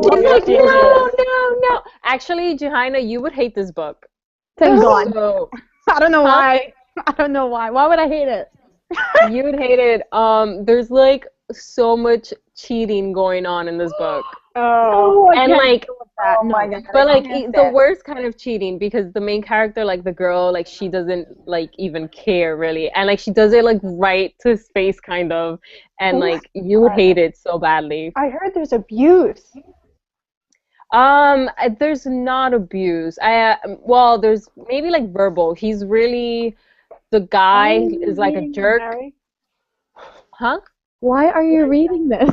She's like, no. Actually, Johanna, you would hate this book. Thank God. So, I don't know why. I don't know why. Why would I hate it? you would hate it. There's like so much cheating going on in this book. Oh. And like, Oh my God. but like the worst kind of cheating because the main character, like the girl, like she doesn't like even care really, and like she does it like right to his face kind of, and like you would hate it so badly. I heard there's abuse. There's not abuse. Well, there's maybe like verbal. He's really the guy is like a jerk. Harry? Huh? Why are you reading this?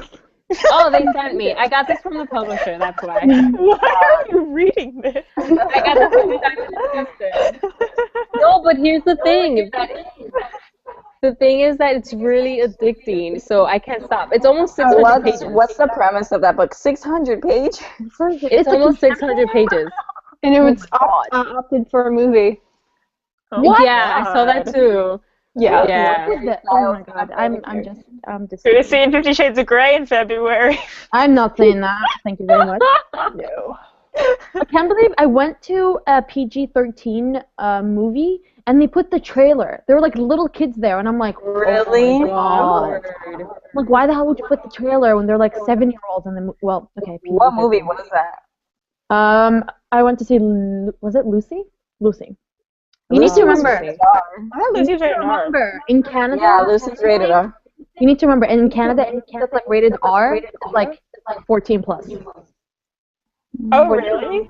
Oh, they sent me. I got this from the publisher. That's why. Why are you reading this? I got this from the sister. No, but here's the thing. The thing is that it's really addicting, so I can't stop. It's almost 600 pages. What's the premise of that book? 600 pages? It's almost 600 pages. And it was opted for a movie. Oh, Yeah, I saw that too. Yeah. Yeah. What is it? Oh my god, I'm just We're gonna see in 50 Shades of Grey in February. I'm not saying that. Thank you very much. No. I can't believe I went to a PG-13 movie and they put the trailer. There were like little kids there, and I'm like, Really? oh my God. Like, why the hell would you put the trailer when they're like 7-year-olds in the well? Okay. What movie was that? I went to see. Was it Lucy? Lucy. You need to remember. I thought Lucy was rated R. Remember in Canada. Yeah, Lucy's rated R. You need to remember in Canada, it's like rated R. It's like 14 plus. Oh, really?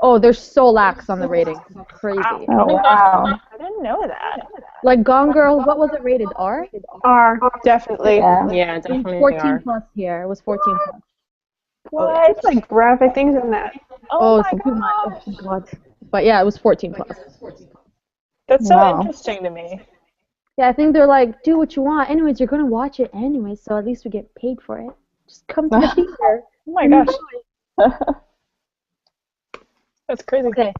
Oh, they're so lax on the rating. It's crazy. Oh, wow. I didn't know that. Like Gone Girl, what was it rated? R? R, definitely. Yeah. Yeah, definitely 14 are. plus here. It was 14 plus. What? It's like graphic things in that. Oh, it's my too much. gosh. Oh, God. But yeah, it was 14 plus. That's so Wow. interesting to me. Yeah, I think they're like, do what you want. Anyways, you're going to watch it anyway, so at least we get paid for it. Just come to the theater. Oh my gosh. That's crazy. Okay.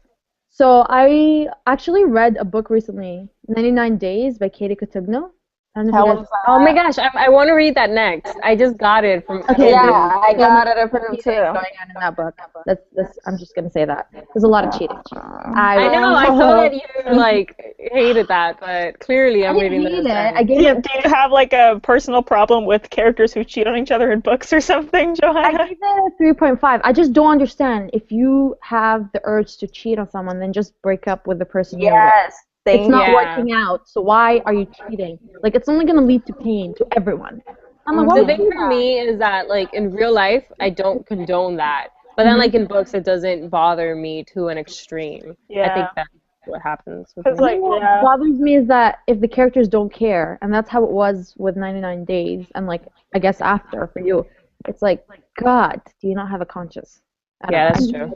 So I actually read a book recently, 99 Days by Katie Cotugno. I don't know if How you guys- was that? Oh my gosh, I want to read that next. I just got it from. Okay, Yeah, I got it approved too. going on in that book. That's I'm just gonna say that. There's a lot of cheating. I know. I saw that you like hated that, but clearly I'm I didn't reading hate this. it. I gave Do it you have like a personal problem with characters who cheat on each other in books or something, I Johanna? gave it a 3.5. I just don't understand. If you have the urge to cheat on someone, then just break up with the person you're with. Yes. It's not Yeah. working out, so why are you cheating? Like, it's only gonna lead to pain to everyone. I'm like, The why thing for me is that like in real life, I don't condone that, but then like in books, it doesn't bother me to an extreme. I think that's what happens with It's me. like, What yeah. bothers me is that if the characters don't care, and that's how it was with 99 Days, and like I guess after for you, it's like, God, do you not have a conscience? Yeah, that's true.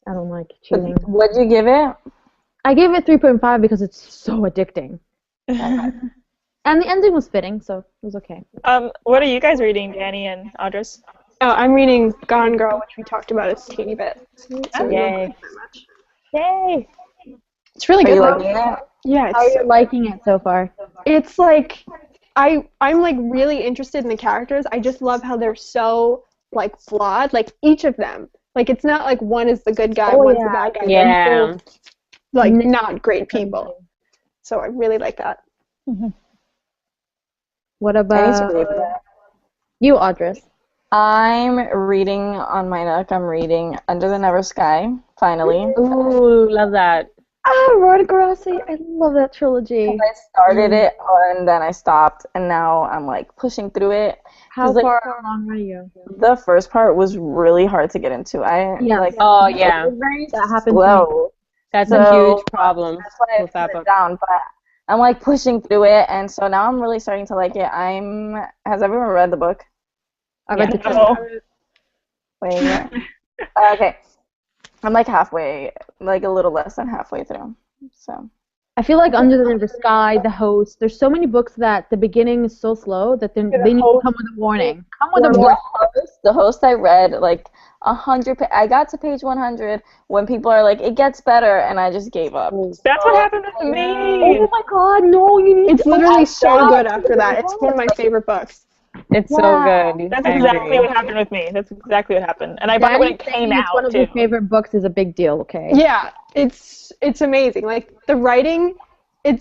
I don't like cheating. What'd you give it? I gave it 3.5 because it's so addicting, and the ending was fitting, so it was okay. What are you guys reading, Danny and Audrey? Oh, I'm reading Gone Girl, which we talked about a teeny bit. So Yay. Yay! it's really Are good. you though. liking it? Yeah, How are it's, you liking it so far? it's like I'm like really interested in the characters. I just love how they're so like flawed. Like each of them. Like it's not like one is the good guy, Oh, one's the yeah. bad guy. Yeah. They're both, like not great people. So I really like that. What I need to about read that. you, Audrey? I'm reading on my Nook. I'm reading Under the Never Sky, finally. Ooh, love that. Ah, Veronica Rossi. I love that trilogy. I started it and then I stopped, and now I'm like pushing through it. How like- far along are you? The first part was really hard to get into. Yeah. like Oh yeah, very That happened to me. slow. that's So, a huge problem That's why I with that put it book. down, but I'm like pushing through it, and so now I'm really starting to like it. Has everyone read the book? I read the No. Wait. Okay. I'm like halfway, like a little less than halfway through. So. I feel like Under the Never Sky, The Host, there's so many books that the beginning is so slow that they need to come with a warning. Come with a warning. The host I read like 100. I got to page 100 when people are like, it gets better, and I just gave up. That's what happened with me. Oh my God, no, you need It's to. literally so good after that. It's one of my favorite books. It's so Yeah. good. That's I exactly agree. what happened with me. That's exactly what happened. And I bought it when it Danny saying came it's one out of too. your favorite books is a big deal, okay? Yeah, it's amazing. Like the writing, I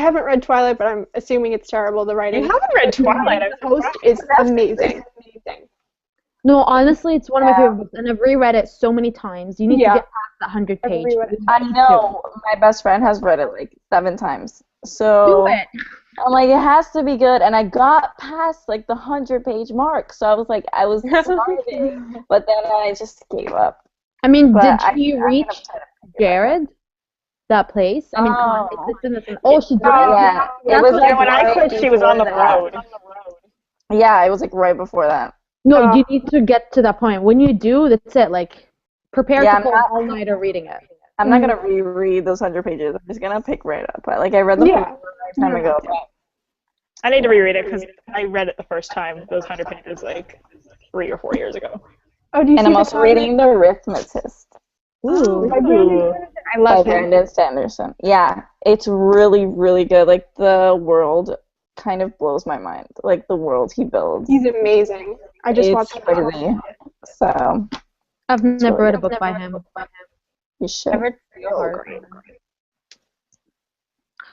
haven't read Twilight, but I'm assuming it's terrible. The writing. You haven't read Twilight. I'm The Host is amazing. No, honestly, it's one of my favorite books, and I've reread it so many times. You need to Yeah. get past the 100 I've page. reread it. I know my best friend has read it like 7 times. So Do it. I'm like, it has to be good, and I got past like the 100-page mark. So I was like, I was starting, but then I just gave up. I mean, But did I he ended reach up trying to pick it back up. Jared? that place. I mean, come on, Oh. it's innocent. Oh, she did. Yeah, it That's was what like And when I right clicked, she was on the before that. road. Yeah, it was like right before that. No, you need to get to that point. When you do, that's it. Like, prepare Yeah, to I'm pull not- an all-nighter reading it. I'm not gonna reread those 100 pages. I'm just gonna pick right up. Like I read them Yeah. a long time ago. I need to reread it because I read it the first time, those 100 pages, like 3 or 4 years ago. Oh, do you And see I'm the also comment? reading The Arithmetist Ooh. I by love him. Brandon Sanderson. Yeah, it's really, really good. Like the world kind of blows my mind. Like the world he builds. He's amazing. I just It's watched it. crazy. So I've never really read a good. book by him. you should. I've heard Oh, great.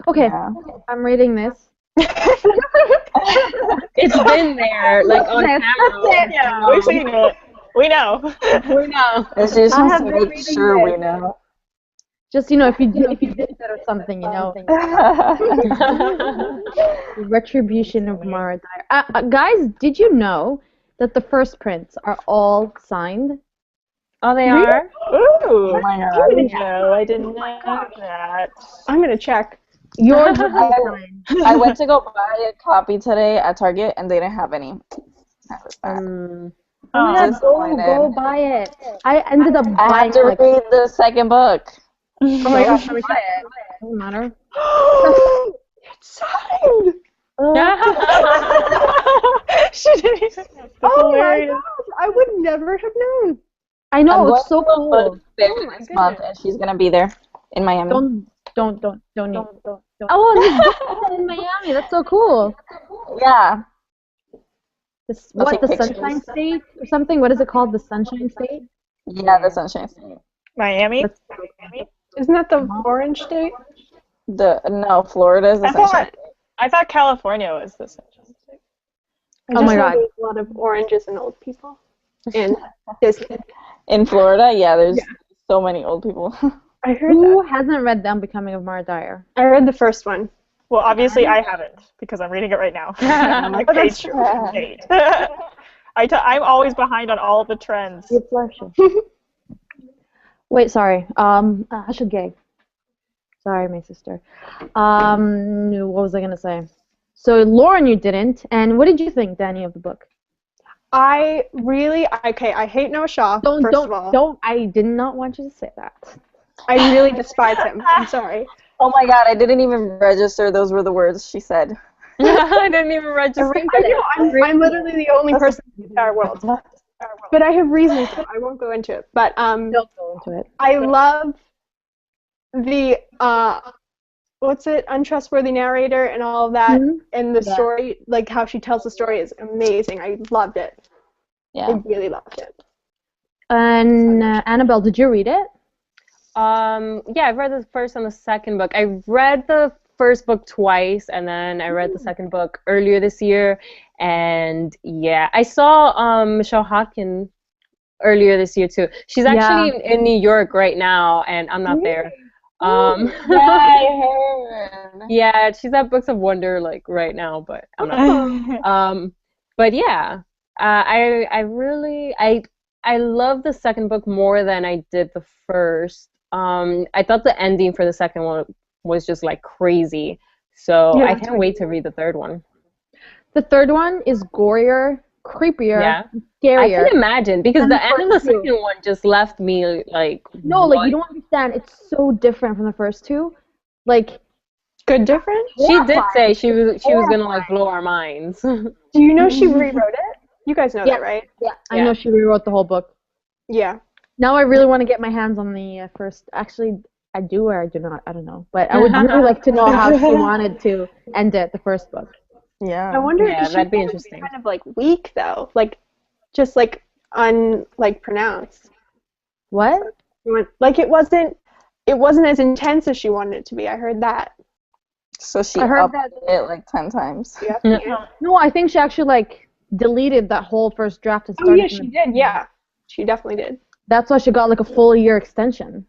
Okay, Yeah. I'm reading this. it's been there, like on camera. Yeah, we've seen it. We know. We know. It's just I have to been make reading sure we this. know. Just if you did it or something, Retribution of Mara Dyer. Guys, did you know that the first prints are all signed? Oh, they are? Ooh. Oh my god. No, I didn't know that. I'm gonna check. Yours will be signed. I went to go buy a copy today at Target and they didn't have any. That was bad. Oh my Just God, go buy it. I ended up I buying have to like, read the second book. Oh my gosh, buy it. Doesn't matter. it's signed. She didn't even. That's Oh my hilarious. gosh, I would never have known. I know, I'm it's so going to a cool. book fair next month and she's gonna be there in Miami. Don't. Oh, this is in Miami. That's so cool. Yeah. What, take the pictures. Sunshine State or something? What is it called? The Sunshine State? Yeah, the Sunshine State. Miami? Isn't that the orange state? No, Florida is the I Sunshine thought, State. I thought California was the Sunshine State. I Oh just my know God. There's a lot of oranges and old people in Disney. In Florida, yeah, there's so many old people. I heard Who that. hasn't read Them Becoming of Mara Dyer? I read the first one. Well, obviously I haven't because I'm reading it right now. I'm like that's page 8. I'm always behind on all of the trends. Wait, sorry. I should gay. Sorry, my sister. What was I gonna say? So Lauren, you didn't. And what did you think, Danny, of the book? I hate Noah Shaw, first of all. Don't. I did not want you to say that. I really despise him. I'm sorry. Oh my god, I didn't even register those were the words she said. I didn't even register. I'm literally the only person in the entire world. But I have reasons, so I won't go into it. But Don't go into it. I love the untrustworthy narrator and all of that, Mhm. and the story, like how she tells the story is amazing. I loved it. Yeah. I really loved it. And Annabelle, did you read it? Yeah, I've read the first and the second book. I read the first book twice, and then I read the second book earlier this year. And yeah, I saw Michelle Hodkin earlier this year too. She's actually in New York right now, and I'm not there. I heard. Yeah, she's at Books of Wonder like right now, but I'm not. But yeah, I love the second book more than I did the first. I thought the ending for the second one was just like crazy, so I can't wait to read the third one. The third one is gorier, creepier, scarier. I can imagine because And the the end of the first two. second one just left me like No, like what? you don't understand. It's so different from the first two. Like Good difference? She did say she was gonna like blow our minds. Do you know she rewrote it? You guys know that, right? yeah, I know she rewrote the whole book. Yeah. Now I really want to get my hands on the first. Actually, I do or I do not. I don't know. But I would really like to know how she wanted to end it, the first book. Yeah. I wonder Yeah, if that'd be interesting. kind of like weak though, like just like pronounced. What? Like it wasn't as intense as she wanted it to be. I heard that. So she I heard upped that. it like 10 times. Yeah. No, I think she actually like deleted that whole first draft and Oh started. yeah, she did. Yeah, she definitely did. That's why she got like a full year extension.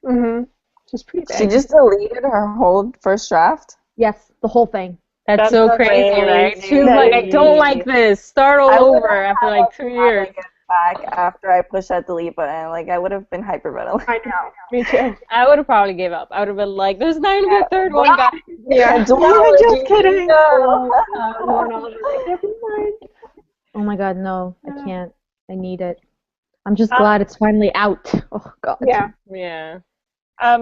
Mhm. She's pretty big. She just deleted her whole first draft. Yes, the whole thing. That's That's so crazy, right? crazy. She was like, I don't like this. Start all over after like 2 years. back after I pushed that delete button. Like, I would have been hyperventilating. I know. Me too. I would have probably gave up. I would have been like, "There's not even a third one, guys." Yeah. No, just kidding. Oh my god, no, I can't. I need it. I'm just glad it's finally out. Oh god. Yeah. Yeah.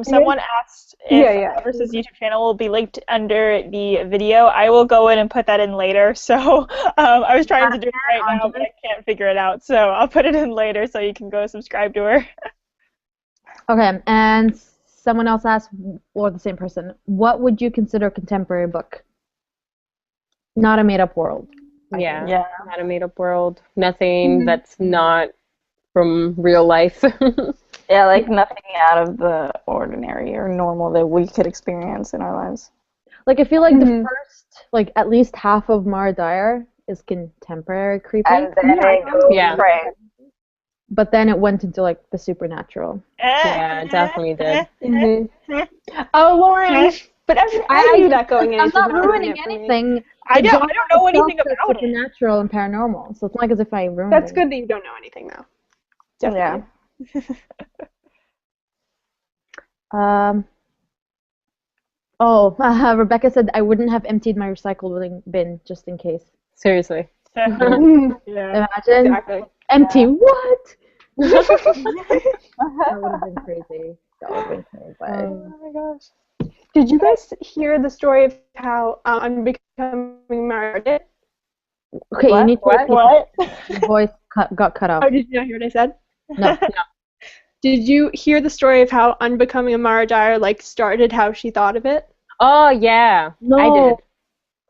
Someone asked if Versus YouTube channel will be linked under the video. I will go in and put that in later. So I was trying to do it right now, but I can't figure it out. So I'll put it in later so you can go subscribe to her. Okay, and someone else asked, or the same person, what would you consider a contemporary book? Not a made-up world. Yeah. Yeah. Not a made-up world. Nothing that's not from real life. Yeah, like nothing out of the ordinary or normal that we could experience in our lives. Like, I feel like the first, like, at least half of Mara Dyer is contemporary creepy. And then it goes right. But then it went into, like, the supernatural. Yeah, it definitely did. Oh, Lauren. But I knew that going in. I'm not ruining anything. I don't know anything It's about it. supernatural and paranormal, so it's not like as if I ruined That's it. good that you don't know anything, though. Definitely. Rebecca said I wouldn't have emptied my recycling bin just in case. Seriously. Yeah. Imagine Exactly. empty. What? That would have been crazy. That would have been crazy. Oh my gosh. Did you guys hear the story of how I'm becoming married? Okay, you need to repeat What? that. Your voice got cut off. Oh, did you not hear what I said? No. Did you hear the story of how Unbecoming of Mara Dyer started, how she thought of it? Oh yeah, No. I did.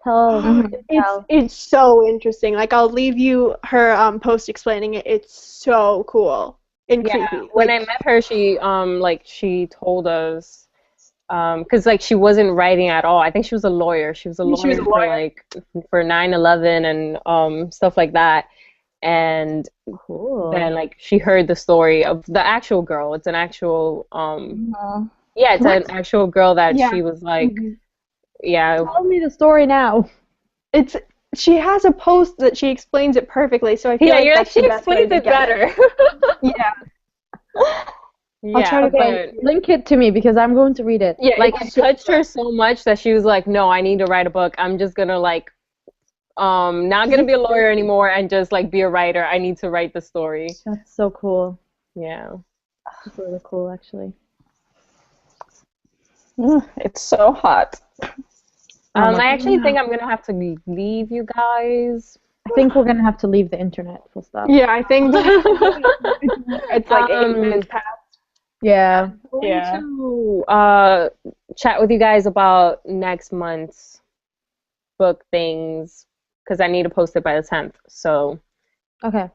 Tell. It's so interesting. I'll leave you her post explaining it. It's so cool and creepy. When I met her, she she told us because she wasn't writing at all. I think she was a lawyer. She was a lawyer, for 9/11 and stuff like that. And Cool. then she heard the story of the actual girl. It's an actual it's an actual girl that she was Tell me the story now. She has a post that she explains it perfectly. So I feel like you're that's she the best way explains to it get better. I'll try to but, Link it to me because I'm going to read it. Yeah, it touched her so much that she was like, no, I need to write a book. I'm just gonna not gonna be a lawyer anymore and just be a writer. I need to write the story. That's so cool. Yeah. That's really cool, actually. It's so hot. I actually think I'm gonna have to leave you guys. I think we're gonna have to leave the internet. Full stop. Yeah, I think it's 8 minutes past. Yeah. Yeah. To chat with you guys about next month's book things because I need to post it by the 10th. So Okay.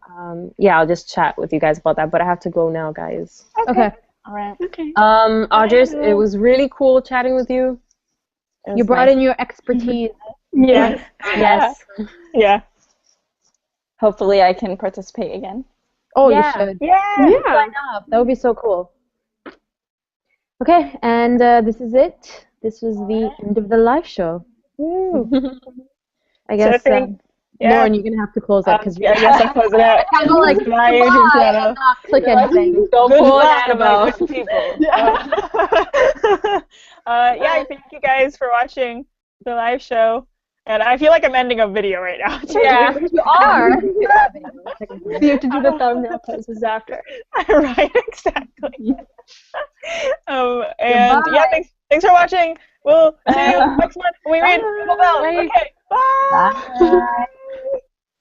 I'll just chat with you guys about that. But I have to go now, guys. Okay. All right. Okay. Audrey, it was really cool chatting with you. You brought in your expertise. Yeah. Yes. Yeah. Hopefully I can participate again. Oh, Yeah. you should. Yeah. Sign up. That would be so cool. Okay, and this is it. This was the end of the live show. I guess, Lauren, you're going to have to close that because I guess I'll close it out. I go like, my YouTube channel. not click anything. Don't Good pull luck, Annabelle. good people. Thank you guys for watching the live show. And I feel like I'm ending a video right now. Yeah. You are. You have to do the thumbnail poses after. Right, exactly. Thanks for watching. We'll see you next month when we read Double Bell. Bye. Okay, bye.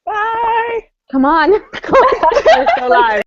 Bye. Come on. We're still live.